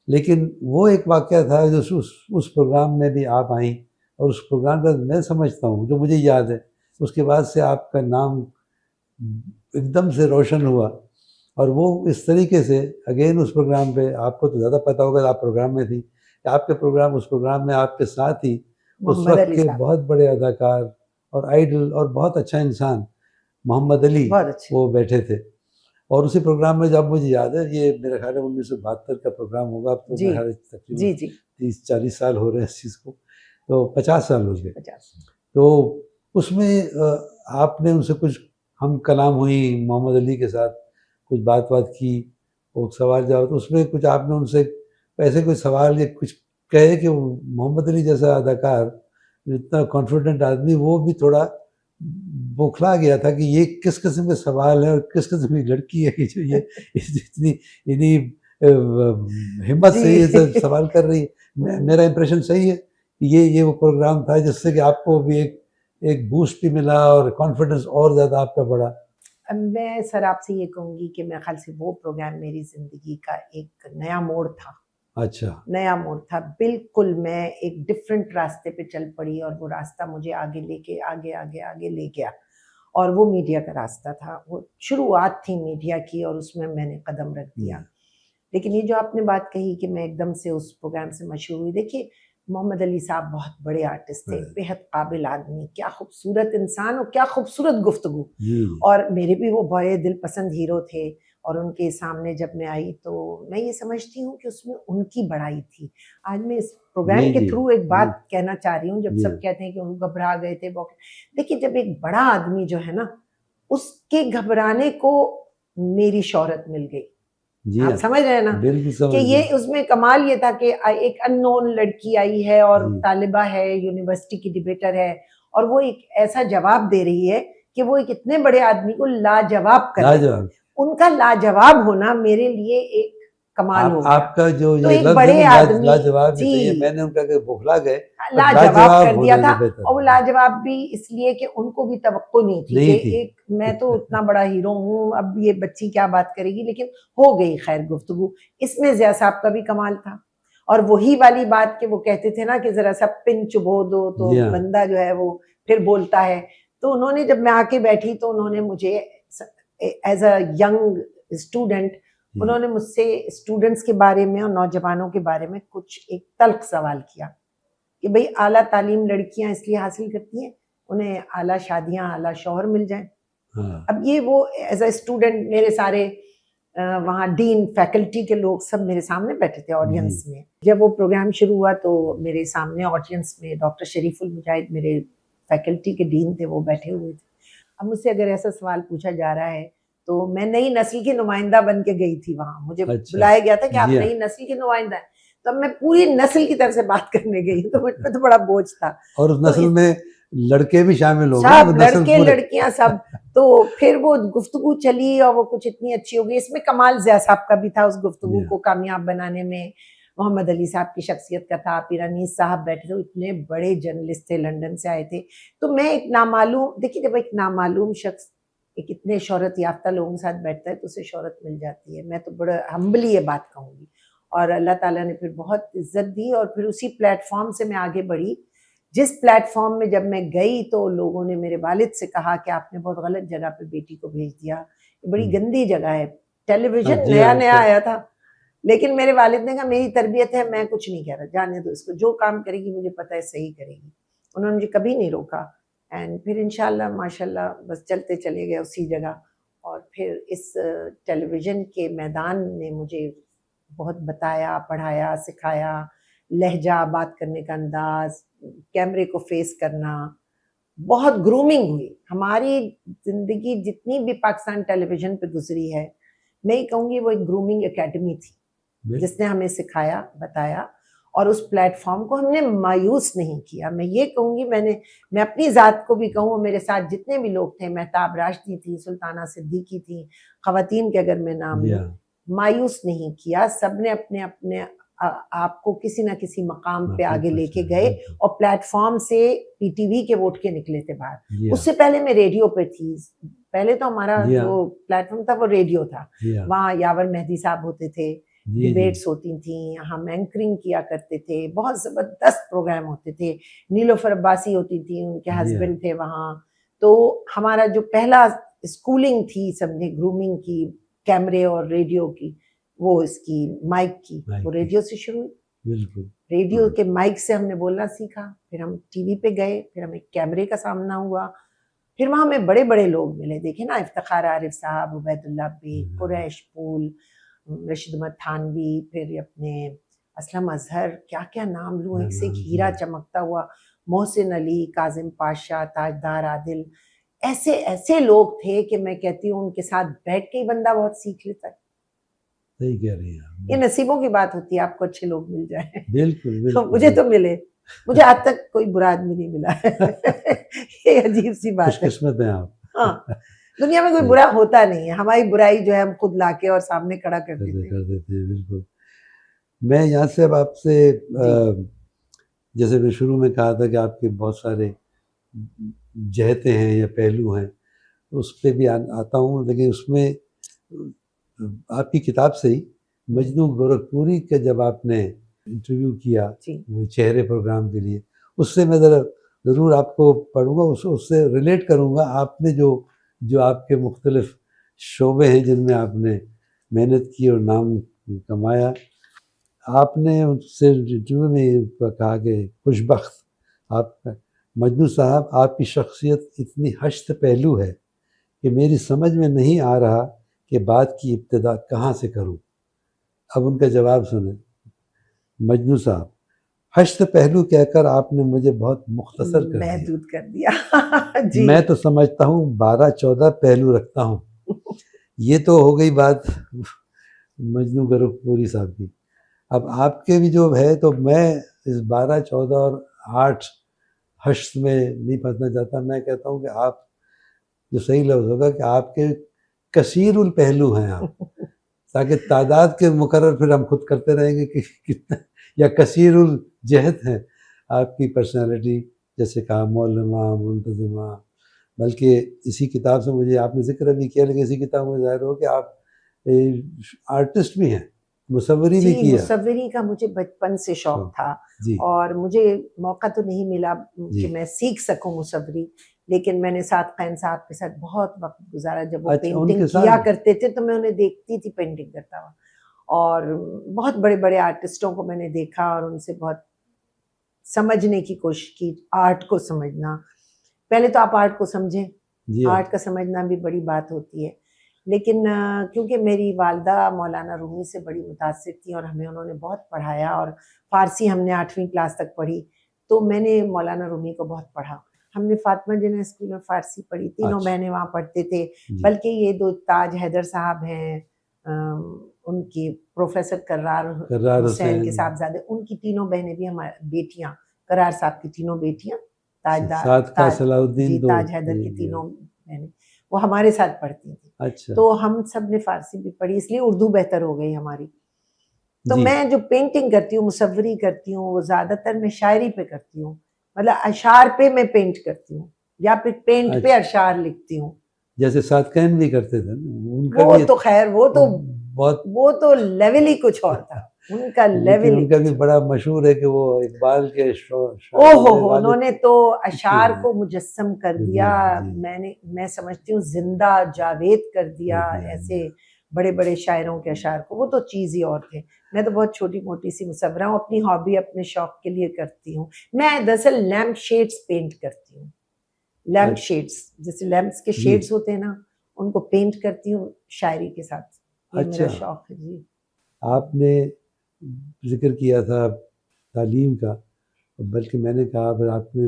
لیکن وہ ایک واقعہ تھا جو اس پروگرام میں بھی آپ آئیں, اور اس پروگرام کا میں سمجھتا ہوں جو مجھے یاد ہے, اس کے بعد سے آپ کا نام ایک دم سے روشن ہوا. اور وہ اس طریقے سے اگین اس پروگرام پہ, آپ کو تو زیادہ پتہ ہوگا, آپ پروگرام میں تھی, آپ کے پروگرام, اس پروگرام میں آپ کے ساتھ ہی اس وقت کے بہت بڑے اداکار اور آئیڈل اور بہت اچھا انسان محمد علی وہ بیٹھے تھے. اور اسی پروگرام میں جب مجھے یاد ہے, یہ میرا خیال ہے 1972 کا پروگرام ہوگا, اب تو میرا خیال تقریباً 30-40 سال ہو رہے ہیں اس چیز کو, تو 50 سال ہو گئے. تو اس میں آپ نے ان سے کچھ ہم کلام ہوئی, محمد علی کے ساتھ کچھ بات کی, وہ سوال جواب, تو اس میں کچھ آپ نے ان سے ایسے کوئی سوال یا کچھ کہے کہ محمد علی جیسا اداکار, اتنا کانفیڈنٹ آدمی, وہ بھی تھوڑا بوکھلا گیا تھا کہ یہ کس قسم کے سوال ہے اور کس قسم کی لڑکی ہے کہ جو یہ اتنی ہمت سے یہ سوال کر رہی ہے. میرا امپریشن صحیح ہے کہ یہ وہ پروگرام تھا جس سے کہ آپ کو بھی ایک ایک بوسٹ بھی ملا اور کانفیڈنس اور زیادہ آپ کا بڑھا؟ میں سر آپ سے یہ کہوں گی کہ میرے خیال سے وہ پروگرام میری زندگی کا ایک نیا موڑ تھا. اچھا. نیا موڑ تھا بالکل. میں ایک ڈفرینٹ راستے پہ چل پڑی اور وہ راستہ مجھے آگے لے کے آگے لے گیا. اور وہ میڈیا کا راستہ تھا. وہ شروعات تھی میڈیا کی اور اس میں میں نے قدم رکھ دیا. لیکن یہ جو آپ نے بات کہی کہ میں ایک دم سے اس پروگرام سے مشہور ہوئی، دیکھیے محمد علی صاحب بہت بڑے آرٹسٹ تھے، بےحد قابل آدمی، کیا خوبصورت انسان اور کیا خوبصورت گفتگو. اور میرے بھی وہ بڑے دل پسند ہیرو تھے. اور ان کے سامنے جب میں آئی تو میں یہ سمجھتی ہوں کہ اس میں ان کی بڑائی تھی. آج میں اس پروگرام کے تھرو ایک بات کہنا چاہ رہی ہوں. جب سب کہتے ہیں کہ وہ گھبرا گئے تھے، دیکھیے جب ایک بڑا آدمی جو ہے نا، اس کے گھبرانے کو میری شہرت مل گئی. آپ سمجھ رہے ہیں نا کہ یہ اس میں کمال یہ تھا کہ ایک ان نون لڑکی آئی ہے اور طالبہ ہے، یونیورسٹی کی ڈیبیٹر ہے، اور وہ ایک ایسا جواب دے رہی ہے کہ وہ ایک اتنے بڑے آدمی کو لاجواب کر رہی ہے. ان کا لاجواب ہونا میرے لیے ایک کمال ہو گیا. آپ کا جو تو یہ ایک لفظ بڑے آدمی لاجواب ہے، میں نے ان کا کہ بوکھلا گئے، لاجواب کر دیا تھا. اور وہ لاجواب بھی اس لیے کہ ان کو بھی توقع نہیں تھی کہ ایک میں تو اتنا بڑا ہیرو ہوں، اب یہ بچی کیا بات کرے گی. لیکن ہو گئی خیر گفتگو. اس میں ضیاء صاحب کا بھی کمال تھا. اور وہی والی بات کہ وہ کہتے تھے نا کہ ذرا سا پن چبو دو تو بندہ جو ہے وہ پھر بولتا ہے. تو انہوں نے جب میں آ کے بیٹھی تو انہوں نے مجھے ایز اے ینگ اسٹوڈنٹ انہوں نے مجھ سے اسٹوڈنٹس کے بارے میں اور نوجوانوں کے بارے میں کچھ ایک تلخ سوال کیا کہ بھئی اعلیٰ تعلیم لڑکیاں اس لیے حاصل کرتی ہیں انہیں اعلیٰ شادیاں، اعلیٰ شوہر مل جائیں. اب یہ وہ ایز اے اسٹوڈنٹ میرے سارے وہاں ڈین فیکلٹی کے لوگ سب میرے سامنے بیٹھے تھے آڈینس میں. جب وہ پروگرام شروع ہوا تو میرے سامنے آڈینس میں ڈاکٹر شریف المجاہد میرے فیکلٹی کے ڈین تھے، وہ بیٹھے ہوئے تھے. اب مجھ سے اگر ایسا سوال پوچھا جا رہا ہے تو میں نئی نسل کی نمائندہ بن کے گئی تھی وہاں. مجھے بلایا گیا تھا کہ آپ نئی نسل کی نمائندہ ہیں. تو اب میں پوری نسل کی طرف سے بات کرنے گئی تو مجھ پہ تو بڑا بوجھ تھا. اور اس نسل میں لڑکے بھی شامل ہو گئے، سب لڑکے لڑکیاں سب. تو پھر وہ گفتگو چلی اور وہ کچھ اتنی اچھی ہو گئی. اس میں کمال ضیاء صاحب کا بھی تھا اس گفتگو کو کامیاب بنانے میں. محمد علی صاحب کی شخصیت کا تھا. پھر انیس صاحب بیٹھے تھے، اتنے بڑے جرنلسٹ تھے، لندن سے آئے تھے. تو میں ایک نامعلوم، دیکھیے جب ایک نامعلوم شخص ایک اتنے شہرت یافتہ لوگوں کے ساتھ بیٹھتا ہے تو اسے شہرت مل جاتی ہے. میں تو بڑا ہمبلی یہ بات کہوں گی. اور اللہ تعالیٰ نے پھر بہت عزت دی اور پھر اسی پلیٹ فارم سے میں آگے بڑھی. جس پلیٹ فارم میں جب میں گئی تو لوگوں نے میرے والد سے کہا کہ آپ نے بہت غلط جگہ پہ بیٹی کو بھیج دیا، یہ بڑی گندی جگہ ہے. ٹیلی ویژن نیا نیا آیا تھا. لیکن میرے والد نے کہا میری تربیت ہے، میں کچھ نہیں کہہ رہا، جانے دو اس کو، جو کام کرے گی مجھے پتہ ہے صحیح کرے گی. انہوں نے مجھے کبھی نہیں روکا. اینڈ پھر انشاءاللہ ماشاءاللہ بس چلتے چلے گئے اسی جگہ. اور پھر اس ٹیلی ویژن کے میدان نے مجھے بہت بتایا، پڑھایا، سکھایا. لہجہ، بات کرنے کا انداز، کیمرے کو فیس کرنا، بہت گرومنگ ہوئی. ہماری زندگی جتنی بھی پاکستان ٹیلی ویژن پہ گزری ہے، میں یہ کہوں گی وہ ایک گرومنگ اکیڈمی تھی جس نے ہمیں سکھایا، بتایا. اور اس پلیٹ فارم کو ہم نے مایوس نہیں کیا. میں یہ کہوں گی، میں اپنی ذات کو بھی کہوں، میرے ساتھ جتنے بھی لوگ تھے، مہتاب راشدی تھی، سلطانہ صدیقی تھی، خواتین کے اگر میں نام لوں، مایوس نہیں کیا. سب نے اپنے اپنے آپ کو کسی نہ کسی مقام پہ آگے لے کے گئے. اور پلیٹ فارم سے پی ٹی وی کے ووٹ کے نکلے تھے باہر. اس سے پہلے میں ریڈیو پہ تھی. پہلے تو ہمارا جو پلیٹ فارم تھا وہ ریڈیو تھا. وہاں یاور مہدی صاحب ہوتے تھے، ڈیبیٹس ہوتی تھیں، ہم اینکرنگ کیا کرتے تھے، بہت زبردست پروگرام ہوتے تھے. نیلوفر عباسی ہوتی تھیں، ان کے ہسبینڈ تھے وہاں. تو ہمارا جو پہلا اسکولنگ تھی سمجھے گرومنگ کی، کیمرے اور ریڈیو کی، وہ اس کی مائک کی، وہ ریڈیو سے شروع ہوئی. بالکل ریڈیو کے مائک سے ہم نے بولنا سیکھا. پھر ہم ٹی وی پہ گئے، پھر ہمیں کیمرے کا سامنا ہوا. پھر وہاں ہمیں بڑے بڑے لوگ ملے. دیکھیں نا، افتخار عارف صاحب، عبید اللہ بیگ، قریش پول، رشید احمد تھانوی، پھر اپنے اسلم اظہر، کیا کیا نام لوں، ایک سے ایک ہیرا چمکتا ہوا. محسن علی، کاظم پاشا، تاجدار عادل، ایسے ایسے لوگ تھے کہ میں کہتی ہوں ان کے ساتھ بیٹھ کے ہی بندہ بہت سیکھ لیتا ہے. صحیح کہہ رہی ہیں. یہ نصیبوں کی بات ہوتی ہے، آپ کو اچھے لوگ مل جائیں. بالکل. مجھے تو ملے، مجھے آج تک کوئی برا آدمی نہیں ملا. یہ عجیب سی بات ہے. خوش قسمت ہیں آپ. ہاں، دنیا میں کوئی برا ہوتا نہیں ہے. ہماری برائی جو ہے ہم خود لا کے اور سامنے کھڑا کر دیتے ہیں. بالکل. میں یہاں سے اب آپ سے جیسے میں شروع میں کہا تھا کہ آپ کے بہت سارے جہتیں ہیں یا پہلو ہیں اس پہ بھی آتا ہوں، لیکن اس میں آپ کی کتاب سے ہی مجنو گورکھپوری کا جب آپ نے انٹرویو کیا وہ چہرے پروگرام کے لیے، اس سے میں ضرور آپ کو پڑھوں گا، اس سے ریلیٹ کروں گا. آپ نے جو آپ کے مختلف شعبے ہیں جن میں آپ نے محنت کی اور نام کمایا، آپ نے اس سے انٹرویو میں کہا کہ خوش بخت آپ مجنو صاحب، آپ کی شخصیت اتنی حشت پہلو ہے کہ میری سمجھ میں نہیں آ رہا کہ بات کی ابتدا کہاں سے کروں. اب ان کا جواب سنیں. مجنو صاحب، حشت پہلو کہہ کر آپ نے مجھے بہت مختصر کر دیا، محدود کر دیا. جی میں تو سمجھتا ہوں 12-14 پہلو رکھتا ہوں. یہ تو ہو گئی بات مجنو گورکھپوری صاحب کی. اب آپ کے بھی جو ہے تو میں اس 12-14 اور 8 حشت میں نہیں پھنسنا چاہتا. میں کہتا ہوں کہ آپ جو صحیح لفظ ہوگا کہ آپ کے کثیر الپہلو ہیں آپ، تاکہ تعداد کے مقرر پھر ہم خود کرتے رہیں گے کہ کتنا، یا کثیر الجہت ہیں آپ کی پرسنالٹی، جیسے کہا معلمہ منتظمہ. بلکہ اسی کتاب سے مجھے آپ نے ذکر بھی کیا، لیکن اسی کتاب میں ظاہر ہو کہ آپ آرٹسٹ بھی ہیں، مصوری بھی کیا. مصوری کا مجھے بچپن سے شوق تھا اور مجھے موقع تو نہیں ملا کہ میں سیکھ سکوں مصوری، لیکن میں نے صادقین صاحب کے ساتھ بہت وقت گزارا. جب وہ پینٹنگ کیا کرتے تھے تو میں انہیں دیکھتی تھی پینٹنگ کرتا ہوا، اور بہت بڑے بڑے آرٹسٹوں کو میں نے دیکھا اور ان سے بہت سمجھنے کی کوشش کی. آرٹ کو سمجھنا، پہلے تو آپ آرٹ کو سمجھیں، آرٹ کا سمجھنا بھی بڑی بات ہوتی ہے. لیکن کیونکہ میری والدہ مولانا رومی سے بڑی متاثر تھیں اور ہمیں انہوں نے بہت پڑھایا، اور فارسی ہم نے 8ویں کلاس تک پڑھی، تو میں نے مولانا رومی کو بہت پڑھا. ہم نے فاطمہ جناح اسکول میں فارسی پڑھی، تینوں بہنیں وہاں پڑھتے تھے. بلکہ یہ 2 تاج حیدر صاحب ہیں، ان کی پروفیسر کرار حسین کے صاحبزادے، ان کی تینوں بہنیں بھی ہماری بیٹیاں، کرار صاحب کی تینوں بیٹیاں، تاج حیدر کی تینوں بہنیں وہ ہمارے ساتھ پڑھتی تھیں. تو ہم سب نے فارسی بھی پڑھی، اس لیے اردو بہتر ہو گئی ہماری. تو میں جو پینٹنگ کرتی ہوں، مصوری کرتی ہوں، وہ زیادہ تر میں شاعری پہ کرتی ہوں، مطلب اشعار پہ میں پینٹ کرتی ہوں، یا پھر پینٹ پہ اشعار لکھتی ہوں. جیسے صادقین بھی کرتے تھے، وہ تو خیر وہ تو لیول ہی کچھ اور تھا ان کا. لیول ان کا بھی بڑا مشہور ہے کہ وہ اقبال کے انہوں نے تو اشعار کو مجسم کر دیا. میں سمجھتی ہوں زندہ جاوید کر دیا ایسے بڑے بڑے شاعروں کے اشعار کو. وہ تو چیز ہی اور تھے. میں تو بہت چھوٹی موٹی سی مصورہ ہوں، اپنی ہابی اپنے شوق کے لیے کرتی ہوں. میں دراصل لیمپ شیڈز پینٹ کرتی ہوں. لیمپ شیڈز جیسے لیمپس کے شیڈز ہوتے ہیں نا، ان کو پینٹ کرتی ہوں شاعری کے ساتھ. یہ میرا شوق ہے. جی آپ نے ذکر کیا تھا تعلیم کا، بلکہ میں نے کہا پھر آپ نے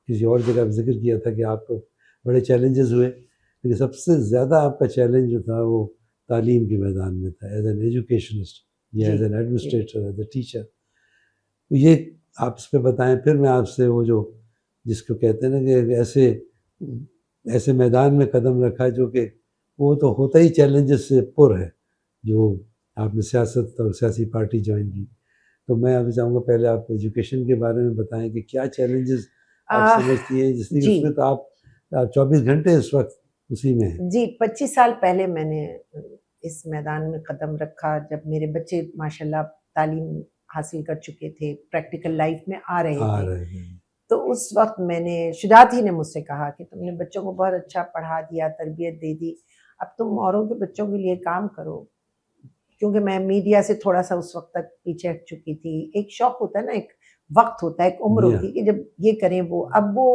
کسی اور جگہ ذکر کیا تھا کہ آپ کو بڑے چیلنجز ہوئے، لیکن سب سے زیادہ آپ کا چیلنج جو تھا وہ تعلیم کے میدان میں تھا، ایز این ایجوکیشنسٹ یا as an administrator, as a teacher. یہ آپ اس پہ بتائیں. پھر میں آپ سے وہ جو جس کو کہتے ہیں نا کہ ایسے میدان میں قدم رکھا جو کہ وہ تو ہوتا ہی چیلنجز سے پر ہے، جو آپ نے سیاست اور سیاسی پارٹی جوائن کی. تو میں آپ سے چاہوں گا پہلے آپ ایجوکیشن کے بارے میں بتائیں کہ کیا چیلنجز آپ سمجھتی ہیں، جس لیے اس میں تو آپ 24 گھنٹے اس وقت اسی میں ہیں. جی 25 سال پہلے میں نے اس میدان میں قدم رکھا، جب میرے بچے ماشاءاللہ تعلیم حاصل کر چکے تھے، پریکٹیکل لائف میں آ رہے تھے. تو اس وقت میں نے، شجاعت ہی نے مجھ سے کہا کہ تم نے بچوں کو بہت اچھا پڑھا دیا، تربیت دے دی، اب تم اوروں کے بچوں کے لیے کام کرو. کیونکہ میں میڈیا سے تھوڑا سا اس وقت تک پیچھے ہٹ چکی تھی. ایک شوق ہوتا ہے نا، ایک وقت ہوتا ہے، ایک عمر ہوتی ہے کہ جب یہ کریں وہ. اب وہ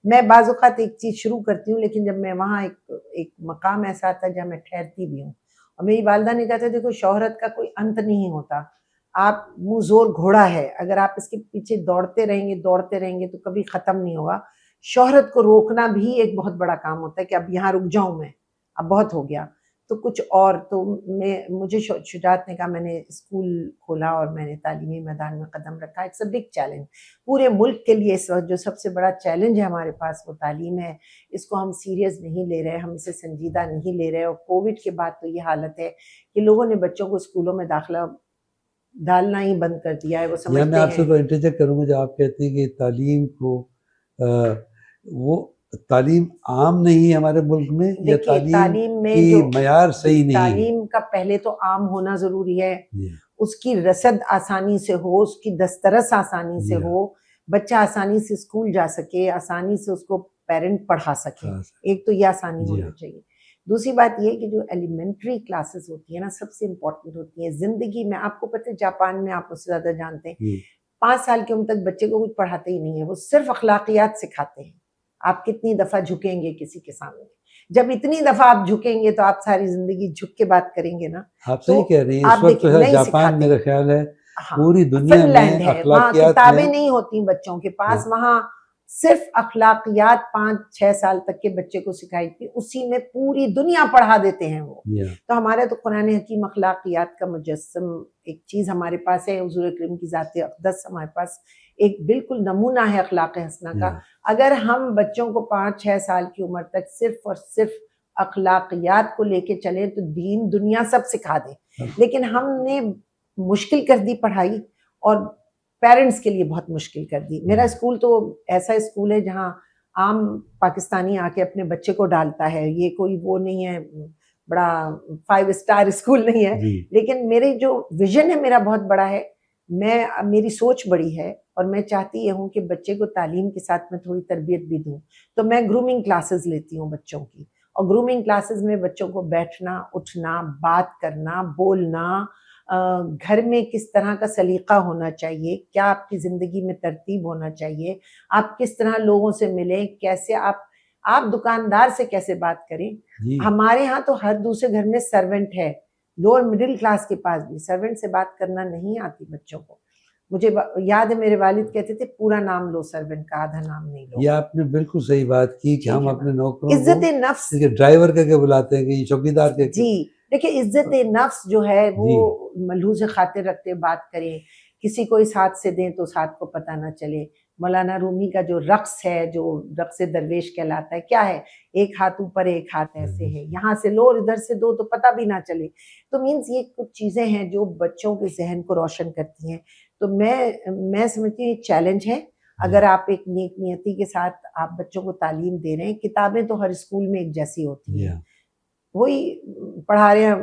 میں بعض اوقات ایک چیز شروع کرتی ہوں، لیکن جب میں وہاں ایک مقام ایسا آتا ہے جہاں میں ٹھہرتی بھی ہوں. اور میری والدہ نے کہا تھا دیکھو شہرت کا کوئی انت نہیں ہوتا، آپ منہ زور گھوڑا ہے، اگر آپ اس کے پیچھے دوڑتے رہیں گے تو کبھی ختم نہیں ہوگا. شہرت کو روکنا بھی ایک بہت بڑا کام ہوتا ہے کہ اب یہاں رک جاؤں میں، اب بہت ہو گیا تو کچھ اور. تو مجھے شجاعت نے کہا، میں نے اسکول کھولا اور میں نے تعلیمی میدان میں قدم رکھا. اٹس اے بگ چیلنج پورے ملک کے لیے. اس وقت جو سب سے بڑا چیلنج ہے ہمارے پاس وہ تعلیم ہے. اس کو ہم سیریس نہیں لے رہے، ہم اسے سنجیدہ نہیں لے رہے. اور کووڈ کے بعد تو یہ حالت ہے کہ لوگوں نے بچوں کو اسکولوں میں داخلہ ڈالنا ہی بند کر دیا ہے. وہ سمجھتے ہیں. میں آپ سے تو انٹرجیکٹ کروں گا، جب آپ کہتے ہیں کہ تعلیم کو وہ تعلیم عام نہیں ہے ہمارے ملک میں یا دیکھیے تعلیم میں کی جو معیار صحیح نہیں ہے؟ تعلیم کا پہلے تو عام ہونا ضروری ہے، جی اس کی رسد آسانی سے ہو، اس کی دسترس آسانی سے جی ہو، بچہ آسانی سے اسکول جا سکے، آسانی سے اس کو پیرنٹ پڑھا سکے، ایک تو یہ آسانی جی ہونا چاہیے۔ دوسری بات یہ کہ جو ایلیمنٹری کلاسز ہوتی ہیں نا سب سے امپورٹنٹ ہوتی ہیں زندگی میں۔ آپ کو پتہ ہے جاپان میں آپ مجھ سے زیادہ جانتے ہیں، جی 5 سال کی عمر تک بچے کو کچھ پڑھاتے ہی نہیں ہے، وہ صرف اخلاقیات سکھاتے ہیں۔ آپ کتنی دفعہ جھکیں گے کسی کے سامنے؟ جب اتنی دفعہ آپ جھکیں گے تو آپ ساری زندگی جھک کے بات کریں گے نا۔ آپ صحیح کہہ رہی ہیں، اس آپ وقت دیکھیں نہیں جاپان سکھاتے، میرا خیال ہے ہاں پوری دنیا فن میں لینڈ ہے، وہاں اخلاقیات کتابیں میں نہیں ہوتی بچوں کے پاس، وہاں صرف اخلاقیات 5-6 سال تک کے بچے کو سکھائی تھی، اسی میں پوری دنیا پڑھا دیتے ہیں وہ۔ تو ہمارے تو قرآن حکیم اخلاقیات کا مجسم ایک چیز ہمارے پاس ہے، حضور کریم کی ذات اقدس ہمارے پاس ایک بالکل نمونہ ہے اخلاق حسنہ کا۔ اگر ہم بچوں کو 5-6 سال کی عمر تک صرف اور صرف اخلاقیات کو لے کے چلیں تو دین دنیا سب سکھا دیں، لیکن ہم نے مشکل کر دی پڑھائی اور پیرنٹس کے لیے بہت مشکل کر دی۔ میرا اسکول تو ایسا اسکول ہے جہاں عام پاکستانی آ کے اپنے بچے کو ڈالتا ہے، یہ کوئی وہ نہیں ہے بڑا 5 اسٹار اسکول نہیں ہے، لیکن میری جو ویژن ہے میرا بہت بڑا ہے، میری سوچ بڑی ہے اور میں چاہتی یہ ہوں کہ بچے کو تعلیم کے ساتھ میں تھوڑی تربیت بھی دوں۔ تو میں گرومنگ کلاسز لیتی ہوں بچوں کی، اور گرومنگ کلاسز میں بچوں کو بیٹھنا، اٹھنا، بات کرنا، بولنا، گھر میں کس طرح کا سلیقہ ہونا چاہیے، کیا آپ کی زندگی میں ترتیب ہونا چاہیے، آپ کس طرح لوگوں سے ملیں، کیسے آپ دکاندار سے کیسے بات کریں۔ ہمارے ہاں تو ہر دوسرے گھر میں سرونٹ ہے، لوور مڈل کلاس کے پاس بھی سرونٹ سے بات کرنا نہیں آتی بچوں کو۔ مجھے یاد ہے میرے والد کہتے تھے پورا نام لو سرونٹ کا، آدھا نام نہیں لو۔ یہ آپ نے بالکل صحیح بات کی کہ ہم اپنے نوکروں عزت نفس، ڈرائیور کہہ کے بلاتے ہیں کہ یہ چوکیدار کہہ کے۔ جی دیکھیں عزت نفس جو ہے وہ ملحوظ خاطر رکھتے بات کریں، کسی کو اس ہاتھ سے دیں تو اس ہاتھ کو پتہ نہ چلے۔ مولانا رومی کا جو رقص ہے، جو رقص درویش کہلاتا ہے، کیا ہے؟ ایک ہاتھ اوپر ایک ہاتھ ایسے ہے، یہاں سے لو اور ادھر سے دو تو پتہ بھی نہ چلے۔ تو مینس یہ کچھ چیزیں ہیں جو بچوں کے ذہن کو روشن کرتی ہیں۔ تو میں سمجھتی ہوں یہ چیلنج ہے، اگر آپ ایک نیک نیتی کے ساتھ آپ بچوں کو تعلیم دے رہے ہیں۔ کتابیں تو ہر اسکول میں ایک جیسی ہوتی ہیں، وہی پڑھا رہے ہیں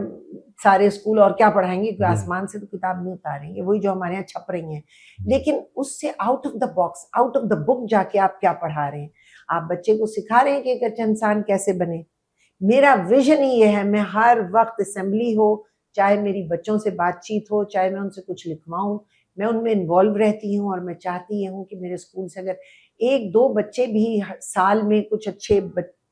سارے اسکول، اور کیا پڑھائیں گے؟ آسمان سے تو کتاب نہیں اتاریں گے، وہی جو ہمارے یہاں چھپ رہی ہیں۔ لیکن اس سے out of the box, out of the book جا کے آپ کیا پڑھا رہے ہیں؟ آپ بچے کو سکھا رہے ہیں کہ ایک اچھا انسان کیسے بنے۔ میرا ویژن ہی یہ ہے، میں ہر وقت اسمبلی ہو، چاہے میری بچوں سے بات چیت ہو، چاہے میں ان سے کچھ لکھواؤں، میں ان میں انوالو رہتی ہوں، اور میں چاہتی ہوں کہ میرے اسکول سے اگر 1-2 بچے بھی سال میں کچھ اچھے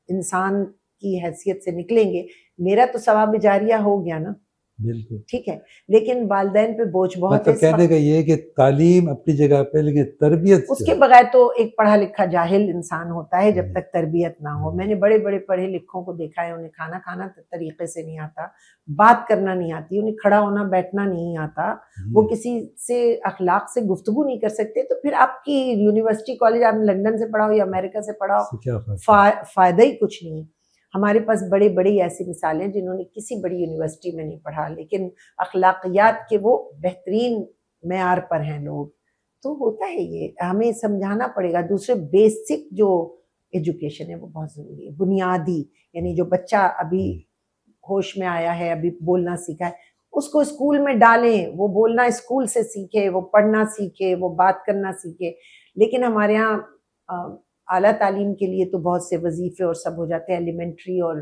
انسان کی حیثیت سے نکلیں گے، میرا تو ثواب جاریہ ہو گیا نا۔ بالکل ٹھیک ہے، لیکن والدین پہ بوجھ بہت ہے۔ مطلب کہنے کا یہ ہے کہ تعلیم اپنی جگہ پہ، لیکن تربیت اس کے بغیر تو ایک پڑھا لکھا جاہل انسان ہوتا ہے جب تک تربیت نہ ہو۔ میں نے بڑے بڑے پڑھے لکھوں کو دیکھا ہے، انہیں کھانا طریقے سے نہیں آتا، بات کرنا نہیں آتی، انہیں کھڑا ہونا بیٹھنا نہیں آتا، وہ کسی سے اخلاق سے گفتگو نہیں کر سکتے، تو پھر آپ کی یونیورسٹی کالج آپ لندن سے پڑھاؤ یا امریکہ سے پڑھاؤ، فائدہ ہی کچھ نہیں ہے۔ ہمارے پاس بڑی بڑی ایسی مثالیں جنہوں نے کسی بڑی یونیورسٹی میں نہیں پڑھا، لیکن اخلاقیات کے وہ بہترین معیار پر ہیں لوگ۔ تو ہوتا ہے یہ، ہمیں سمجھانا پڑے گا۔ دوسرے بیسک جو ایجوکیشن ہے وہ بہت ضروری ہے، بنیادی، یعنی جو بچہ ابھی ہوش میں آیا ہے، ابھی بولنا سیکھا ہے، اس کو اسکول میں ڈالیں، وہ بولنا اسکول سے سیکھے، وہ پڑھنا سیکھے، وہ بات کرنا سیکھے۔ لیکن ہمارے ہاں اعلیٰ تعلیم کے لیے تو بہت سے وظیفے اور سب ہو جاتے ہیں، ایلیمنٹری اور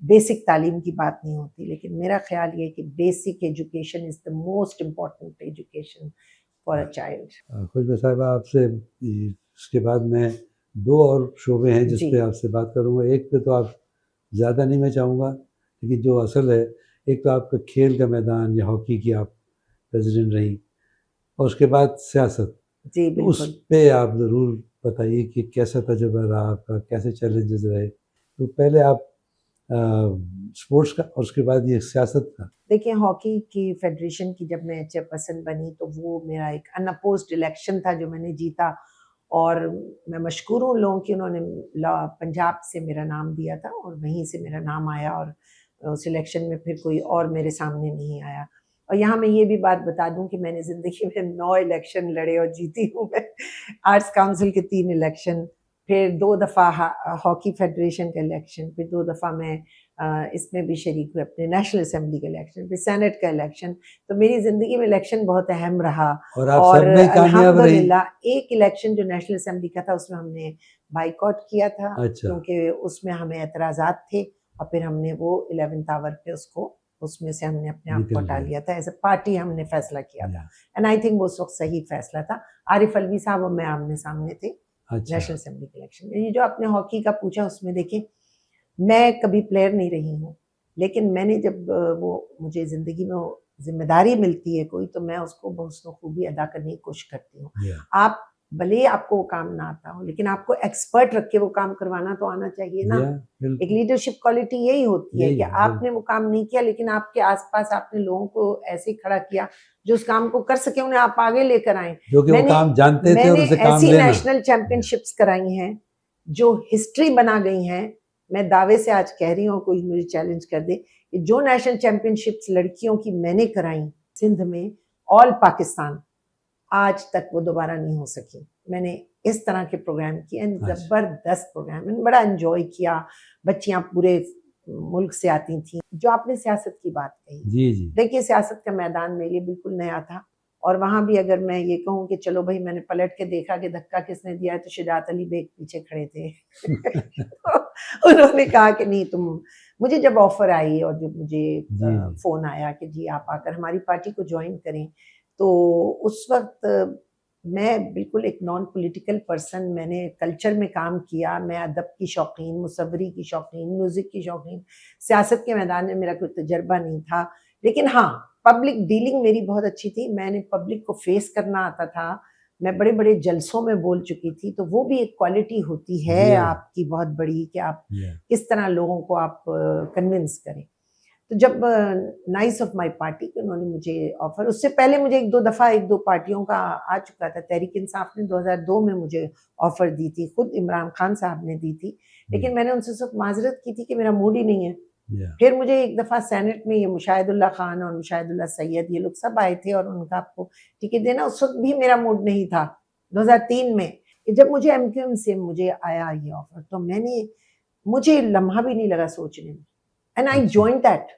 بیسک تعلیم کی بات نہیں ہوتی۔ لیکن میرا خیال یہ ہے کہ basic education is the most important education for a child. خوشبو صاحبہ، آپ سے اس کے بعد میں 2 اور شعبے ہیں جس پہ آپ سے بات کروں گا۔ ایک پہ تو آپ زیادہ نہیں میں چاہوں گا، لیکن جو اصل ہے، ایک تو آپ کا کھیل کا میدان یا ہاکی کی آپ پریزیڈنٹ رہی، اور اس کے بعد سیاست۔ جی بالکل، اس پہ آپ ضرور بتائیے کہ کیسا تجربہ رہا آپ کا، کیسے چیلنجز رہے۔ تو پہلے آپ اسپورٹس کا اور اس کے بعد یہ سیاست کا۔ دیکھیں ہاکی کی فیڈریشن کی جب میں چیئرپرسن بنی تو وہ میرا ایک ان اپوزڈ الیکشن تھا جو میں نے جیتا، اور میں مشکور ہوں لوگوں کی، انہوں نے پنجاب سے میرا نام دیا تھا اور وہیں سے میرا نام آیا، اور اس الیکشن میں پھر کوئی اور میرے سامنے نہیں آیا۔ اور یہاں میں یہ بھی بات بتا دوں کہ میں نے زندگی میں 9 الیکشن لڑے اور جیتی ہوں میں، آرٹس کاؤنسل کے 3 الیکشن، پھر 2 دفعہ ہاکی فیڈریشن کا الیکشن، پھر 2 دفعہ میں اس میں بھی شریک ہوئے اپنے نیشنل اسمبلی کا الیکشن، پھر سینٹ کا الیکشن. تو میری زندگی میں الیکشن بہت اہم رہا. اور آپ سب میں کامیاب رہی. الحمدللہ ایک الیکشن جو نیشنل اسمبلی کا تھا اس میں ہم نے بائیکاٹ کیا تھا. اچھا. کیونکہ اس میں ہمیں اعتراضات تھے اور پھر ہم نے وہ 11th آور پہ اس میں سے ہم نے اپنے آپ کو ہٹا لیا تھا. ایز اے پارٹی ہم نے فیصلہ کیا تھا اینڈ آئی تھنک وہ اس وقت صحیح فیصلہ تھا. عارف الوی صاحب اور میں آمنے سامنے تھے نیشنل اسمبلی کے الیکشن میں. یہ جو آپ نے ہاکی کا پوچھا اس میں دیکھیں میں کبھی پلیئر نہیں رہی ہوں، لیکن میں نے جب وہ مجھے زندگی میں ذمہ داری ملتی ہے کوئی تو میں اس کو بحسن خوبی ادا کرنے کی کوشش کرتی ہوں. آپ بھلے آپ کو وہ کام نہ آتا ہو لیکن آپ کو ایکسپرٹ رکھ کے وہ کام کروانا تو آنا چاہیے نا. ایک لیڈرشپ کوالٹی یہی ہوتی ہے کہ آپ نے وہ کام نہیں کیا لیکن آپ کے آس پاس آپ نے لوگوں کو ایسے کھڑا کیا جو اس کام کو کر سکے، انہیں آپ آگے لے کر آئیں. میں نے ایسی نیشنل چیمپئن شپس کرائی ہیں جو ہسٹری بنا گئی ہیں. میں دعوے سے آج کہہ رہی ہوں، کوئی مجھے چیلنج کر دے، کہ جو نیشنل چیمپئن شپس لڑکیوں کی میں نے کرائی سندھ میں آل پاکستان، آج تک وہ دوبارہ نہیں ہو سکی. میں نے اس طرح کے پروگرام کیے، زبردست پروگرام، میں نے بڑا انجوائے کیا. بچیاں پورے ملک سے آتی تھیں. جو آپ نے سیاست کی بات کہی، دیکھیے سیاست کا میدان میرے لیے بالکل نیا تھا اور وہاں بھی اگر میں یہ کہوں کہ چلو بھائی میں نے پلٹ کے دیکھا کہ دھکا کس نے دیا ہے تو شجاعت علی بیگ پیچھے کھڑے تھے. انہوں نے کہا کہ نہیں تم، مجھے جب آفر آئی اور جب مجھے فون آیا کہ جی آپ آ کر ہماری پارٹی کو جوائن کریں، تو اس وقت میں بالکل ایک نان پولیٹیکل پرسن، میں نے کلچر میں کام کیا، میں ادب کی شوقین، مصوری کی شوقین، میوزک کی شوقین. سیاست کے میدان میں میرا کوئی تجربہ نہیں تھا، لیکن ہاں پبلک ڈیلنگ میری بہت اچھی تھی. میں نے پبلک کو فیس کرنا آتا تھا، میں بڑے بڑے جلسوں میں بول چکی تھی. تو وہ بھی ایک کوالٹی ہوتی ہے آپ کی بہت بڑی کہ آپ کس طرح لوگوں کو آپ کنونس کریں. تو جب نائس آف مائی پارٹی کہ انہوں نے مجھے آفر، اس سے پہلے مجھے ایک دو پارٹیوں کا آ چکا تھا. تحریک انصاف نے 2002 میں مجھے آفر دی تھی، خود عمران خان صاحب نے دی تھی، لیکن میں نے ان سے صرف معذرت کی تھی کہ میرا موڈ ہی نہیں ہے. پھر مجھے ایک دفعہ سینٹ میں یہ مشاہد اللہ خان اور مشاہد اللہ سید یہ لوگ سب آئے تھے اور ان کا آپ کو ٹکٹ دینا، اس وقت بھی میرا موڈ نہیں تھا 2003 میں. جب مجھے ایم کیو ایم سے مجھے آیا یہ آفر تو مجھے لمحہ بھی نہیں لگا سوچنے میں، اینڈ آئی جوائن دیٹ.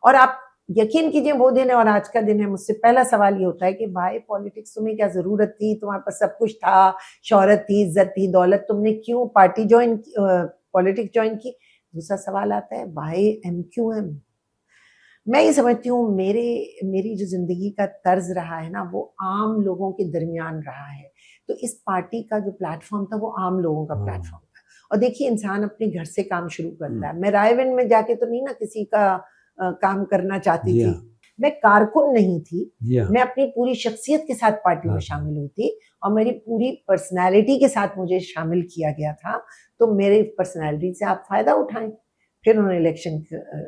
اور آپ یقین کیجئے وہ دن ہے اور آج کا دن ہے، مجھ سے پہلا سوال یہ ہوتا ہے کہ بھائی پالیٹکس تمہیں کیا ضرورت تھی، تمہارے پاس سب کچھ تھا، شہرت تھی، عزت تھی، دولت، تم نے کیوں پارٹی پالیٹکس جوائن کی. دوسرا سوال آتا ہے بھائی ایم کیو ایم. میں یہ سمجھتی ہوں میری جو زندگی کا طرز رہا ہے نا وہ عام لوگوں کے درمیان رہا ہے. تو اس پارٹی کا جو پلیٹ فارم تھا وہ عام لوگوں کا پلیٹ فارم تھا. اور دیکھیے انسان اپنے گھر سے کام شروع کرتا ہے. میں رائے ون میں جا کے تو نہیں نا کسی کا کام کرنا چاہتی تھی. میں کارکن نہیں تھی، میں اپنی پوری شخصیت کے ساتھ پارٹی میں شامل ہوئی تھی اور میری پوری پرسنالٹی کے ساتھ مجھے شامل کیا گیا تھا. تو میرے پرسنالٹی سے آپ فائدہ اٹھائیں. پھر انہوں نے الیکشن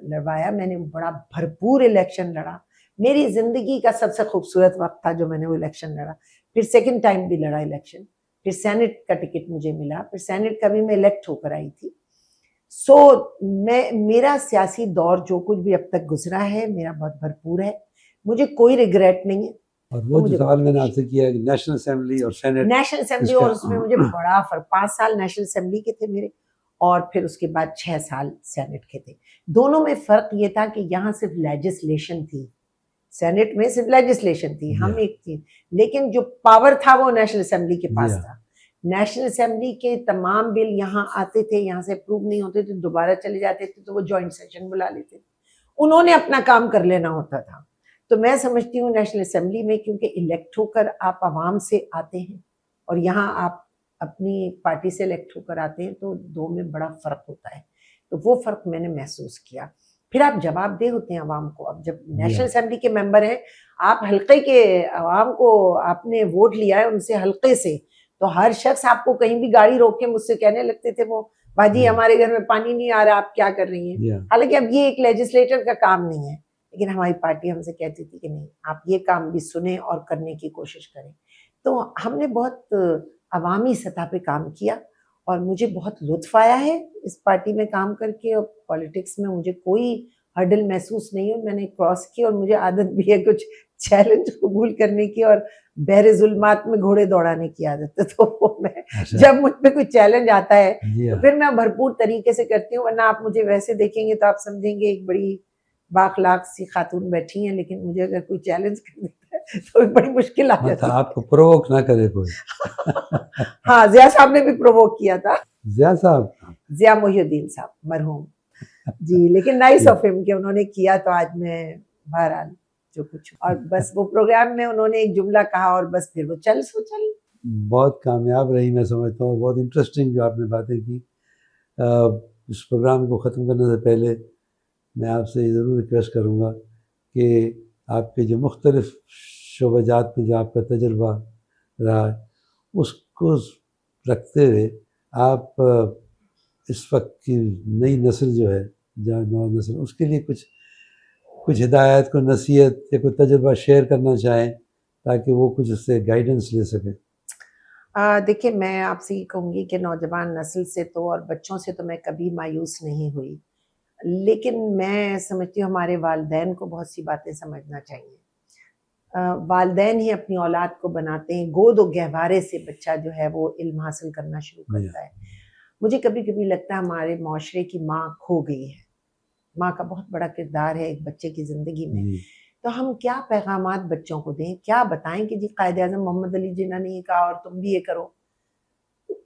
لڑوایا، میں نے بڑا بھرپور الیکشن لڑا. میری زندگی کا سب سے خوبصورت وقت تھا جو میں نے وہ الیکشن لڑا. پھر سیکنڈ ٹائم بھی لڑا الیکشن، پھر سینٹ کا ٹکٹ مجھے ملا، پھر سینٹ کا بھی میں الیکٹ ہو کر آئی تھی. سو میرا سیاسی دور جو کچھ بھی اب تک گزرا ہے میرا بہت بھرپور ہے، مجھے کوئی ریگریٹ نہیں ہے. اور وہ جو سوال میں نے آپ سے کیا کہ نیشنل اسمبلی اور سینٹ، نیشنل اسمبلی اور اس میں مجھے بڑا فرق، 5 سال نیشنل اسمبلی کے تھے میرے اور پھر اس کے بعد 6 سال سینٹ کے تھے. دونوں میں فرق یہ تھا کہ یہاں صرف لیجسلیشن تھی، سینٹ میں صرف لیجسلیشن تھی، ہم ایک تھی، لیکن جو پاور تھا وہ نیشنل اسمبلی کے پاس تھا. نیشنل اسمبلی کے تمام بل یہاں آتے تھے، یہاں سے اپروو نہیں ہوتے تھے، دوبارہ چلے جاتے تھے تو وہ جوائنٹ سیشن بلا لیتے تھے، انہوں نے اپنا کام کر لینا ہوتا تھا. تو میں سمجھتی ہوں نیشنل اسمبلی میں کیونکہ الیکٹ ہو کر آپ عوام سے آتے ہیں اور یہاں آپ اپنی پارٹی سے الیکٹ ہو کر آتے ہیں تو دو میں بڑا فرق ہوتا ہے. تو وہ فرق میں نے محسوس کیا. پھر آپ جواب دہ ہوتے ہیں عوام کو. اب جب نیشنل اسمبلی کے ممبر ہیں، آپ حلقے کے عوام کو آپ نے ووٹ لیا ہے ان سے حلقے سے، تو ہر شخص آپ کو کہیں بھی گاڑی روک کے مجھ سے کہنے لگتے تھے وہ باجی ہمارے گھر میں پانی نہیں آ رہا، آپ کیا کر رہی ہیں. حالانکہ اب یہ ایک لیجسلیٹر کا کام نہیں ہے، لیکن ہماری پارٹی ہم سے کہتی تھی کہ نہیں آپ یہ کام بھی سنیں اور کرنے کی کوشش کریں. تو ہم نے بہت عوامی سطح پہ کام کیا اور مجھے بہت لطف آیا ہے اس پارٹی میں کام کر کے. اور پالیٹکس میں مجھے کوئی ہرڈل محسوس نہیں ہے، میں نے کراس کی اور مجھے عادت بھی ہے کچھ چیلنج قبول کرنے کی اور بحر ظلمات میں گھوڑے دوڑانے کی عادت ہے، تو وہ میں اچھا جب مجھ پہ کوئی چیلنج آتا ہے جی تو ہاں پھر میں بھرپور طریقے سے کرتی ہوں، ورنہ آپ مجھے ویسے دیکھیں گے تو آپ سمجھیں گے ایک بڑی بااخلاق سی خاتون بیٹھی ہیں، لیکن مجھے اگر کوئی چیلنج کر دیتا ہے تو بڑی مشکل آ جاتی مطلب ہے۔ آپ کو پرووک نہ کرے کوئی. ہاں، ضیاء صاحب نے بھی پرووک کیا تھا، ضیاء صاحب ضیاء محی الدین صاحب مرحوم جی، لیکن نائس آف ہم کہ انہوں نے کیا تو آج میں بہرحال جو کچھ، اور بس وہ پروگرام میں انہوں نے ایک جملہ کہا اور بس پھر وہ چل بہت کامیاب رہی میں سمجھتا ہوں، بہت انٹرسٹنگ جو آپ نے باتیں کی. اس پروگرام کو ختم کرنے سے پہلے میں آپ سے یہ ضرور ریکویسٹ کروں گا کہ آپ کے جو مختلف شعبہ جات میں جو آپ کا تجربہ رہا ہے اس کو رکھتے ہوئے آپ اس وقت کی نئی نسل جو ہے نو نسل اس کے لیے کچھ ہدایت، کوئی نصیحت یا کوئی تجربہ شیئر کرنا چاہیں تاکہ وہ کچھ اس سے گائیڈنس لے سکیں. دیکھیں، میں آپ سے یہ کہوں گی کہ نوجوان نسل سے تو اور بچوں سے تو میں کبھی مایوس نہیں ہوئی، لیکن میں سمجھتی ہوں ہمارے والدین کو بہت سی باتیں سمجھنا چاہیے. والدین ہی اپنی اولاد کو بناتے ہیں، گود و گہوارے سے بچہ جو ہے وہ علم حاصل کرنا شروع کرتا ہے. مجھے کبھی کبھی لگتا ہے ہمارے معاشرے کی ماں کھو گئی ہے. ماں کا بہت بڑا کردار ہے ایک بچے کی زندگی میں. تو ہم کیا پیغامات بچوں کو دیں، کیا بتائیں کہ جی قائد اعظم محمد علی جناح نے یہ کہا اور تم بھی یہ کرو.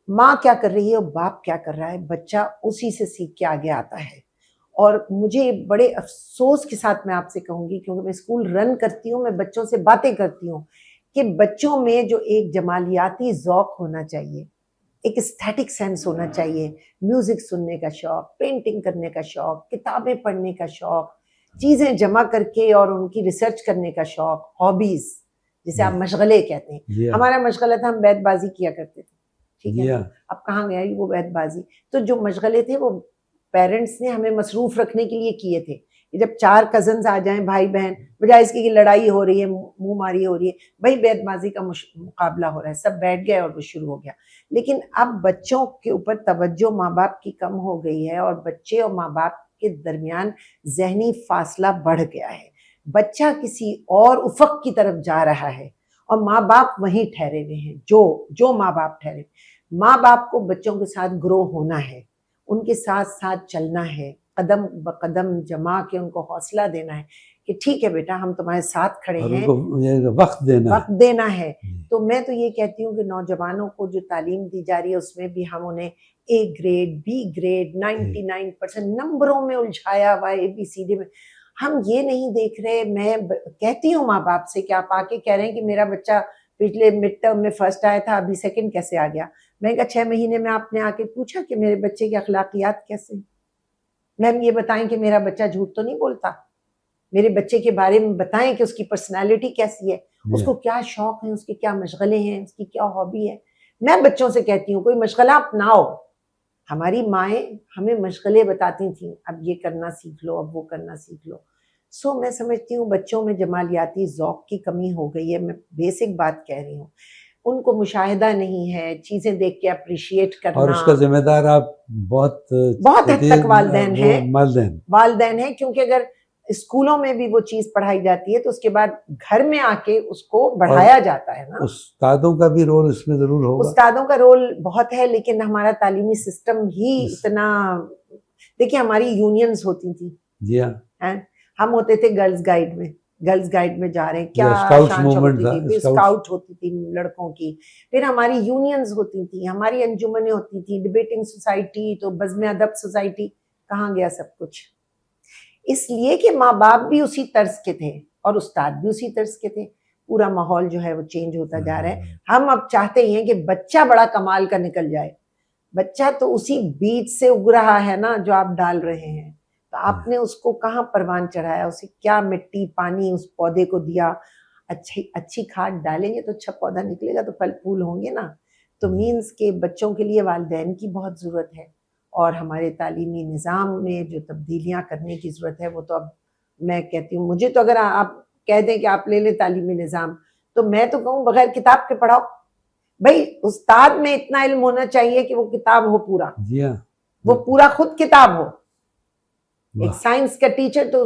ماں کیا کر رہی ہے اور باپ کیا کر رہا ہے، بچہ اسی سے سیکھ کے آگے آتا ہے. اور مجھے بڑے افسوس کے ساتھ میں آپ سے کہوں گی، کیونکہ میں اسکول رن کرتی ہوں، میں بچوں سے باتیں کرتی ہوں، کہ بچوں میں جو ایک جمالیاتی ذوق ہونا چاہیے، ایک اسٹیٹک سینس ہونا چاہیے، میوزک سننے کا شوق، پینٹنگ کرنے کا شوق، کتابیں پڑھنے کا شوق، چیزیں جمع کر کے اور ان کی ریسرچ کرنے کا شوق، ہابیز جسے آپ مشغلے کہتے ہیں. ہمارا مشغلہ تھا ہم بیت بازی کیا کرتے تھے، ٹھیک ہے، اب کہاں گیا وہ بیت بازی. تو جو مشغلے تھے وہ پیرنٹس نے ہمیں مصروف رکھنے کے لیے کیے تھے. جب 4 کزنز آ جائیں بھائی بہن، بجائے اس کی کہ لڑائی ہو رہی ہے، منہ ماری ہو رہی ہے، بھائی بیت بازی کا مقابلہ ہو رہا ہے، سب بیٹھ گئے اور وہ شروع ہو گیا. لیکن اب بچوں کے اوپر توجہ ماں باپ کی کم ہو گئی ہے اور بچے اور ماں باپ کے درمیان ذہنی فاصلہ بڑھ گیا ہے. بچہ کسی اور افق کی طرف جا رہا ہے اور ماں باپ وہیں ٹھہرے ہوئے ہیں جو ماں باپ ٹھہرے. ماں باپ کو بچوں کے ساتھ گرو ہونا ہے، ان کے ساتھ ساتھ چلنا ہے، قدم بقدم جما کے ان کو حوصلہ دینا ہے کہ ٹھیک ہے بیٹا ہم تمہارے ساتھ کھڑے ہیں، وقت دینا ہے. تو میں تو یہ کہتی ہوں کہ نوجوانوں کو جو تعلیم دی جا رہی ہے اس میں بھی ہم انہیں A گریڈ، B گریڈ، 99% نمبروں میں الجھایا ہوا ہے ABCD میں. ہم یہ نہیں دیکھ رہے. میں کہتی ہوں ماں باپ سے کہ آپ آ کے کہہ رہے ہیں کہ میرا بچہ پچھلے مڈ ٹرم میں فرسٹ آیا تھا، ابھی سیکنڈ کیسے آ گیا. میں کہا 6 مہینے میں آپ نے آ کے پوچھا کہ میرے بچے کے اخلاقیات کیسے ہیں. میم یہ بتائیں کہ میرا بچہ جھوٹ تو نہیں بولتا، میرے بچے کے بارے میں بتائیں کہ اس کی پرسنالٹی کیسی ہے، اس کو کیا شوق ہیں، اس کے کیا مشغلے ہیں، اس کی کیا ہابی ہے. میں بچوں سے کہتی ہوں کوئی مشغلہ اپناؤ. ہماری مائیں ہمیں مشغلے بتاتی تھیں، اب یہ کرنا سیکھ لو، اب وہ کرنا سیکھ لو. میں سمجھتی ہوں بچوں میں جمالیاتی ذوق کی کمی ہو گئی ہے. میں بیسک بات کہہ رہی ہوں، ان کو مشاہدہ نہیں ہے، چیزیں دیکھ کے اپریشیٹ کرنا. اور اس کا ذمہ دار آپ بہت حد تک والدین ہیں. والدین ہیں، کیونکہ اگر اسکولوں میں بھی وہ چیز پڑھائی جاتی ہے تو اس کے بعد گھر میں آ کے اس کو بڑھایا جاتا ہے نا. استادوں کا بھی رول اس میں ضرور ہوگا. استادوں کا رول بہت ہے، لیکن ہمارا تعلیمی سسٹم ہی اتنا. دیکھیے ہماری یونینز ہوتی تھیں. جی ہاں، ہم ہوتے تھے گرلز گائیڈ میں جا رہے ہیں، کیا اسکاؤٹ ہوتی تھی لڑکوں کی. پھر ہماری یونینز ہوتی تھیں، ہماری انجمنیں ہوتی تھیں، ڈبیٹنگ سوسائٹی، تو بزم ادب سوسائٹی. کہاں گیا سب کچھ؟ اس لیے کہ ماں باپ بھی اسی طرز کے تھے اور استاد بھی اسی طرز کے تھے. پورا ماحول جو ہے وہ چینج ہوتا جا رہا ہے. ہم اب چاہتے ہیں کہ بچہ بڑا کمال کا نکل جائے. بچہ تو اسی بیج سے اگ رہا ہے نا جو آپ ڈال رہے ہیں. تو آپ نے اس کو کہاں پروان چڑھایا، اسے کیا مٹی پانی اس پودے کو دیا. اچھی کھاد ڈالیں گے تو اچھا پودا نکلے گا، تو پھل پھول ہوں گے نا. تو مینز کے بچوں کے لیے والدین کی بہت ضرورت ہے، اور ہمارے تعلیمی نظام میں جو تبدیلیاں کرنے کی ضرورت ہے وہ تو اب میں کہتی ہوں. مجھے تو اگر آپ کہہ دیں کہ آپ لے لیں تعلیمی نظام، تو میں تو کہوں بغیر کتاب کے پڑھاؤ. بھائی استاد میں اتنا علم ہونا چاہیے کہ وہ کتاب ہو پورا. جی ہاں، وہ پورا خود کتاب ہو. ایک سائنس کا ٹیچر تو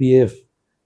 PF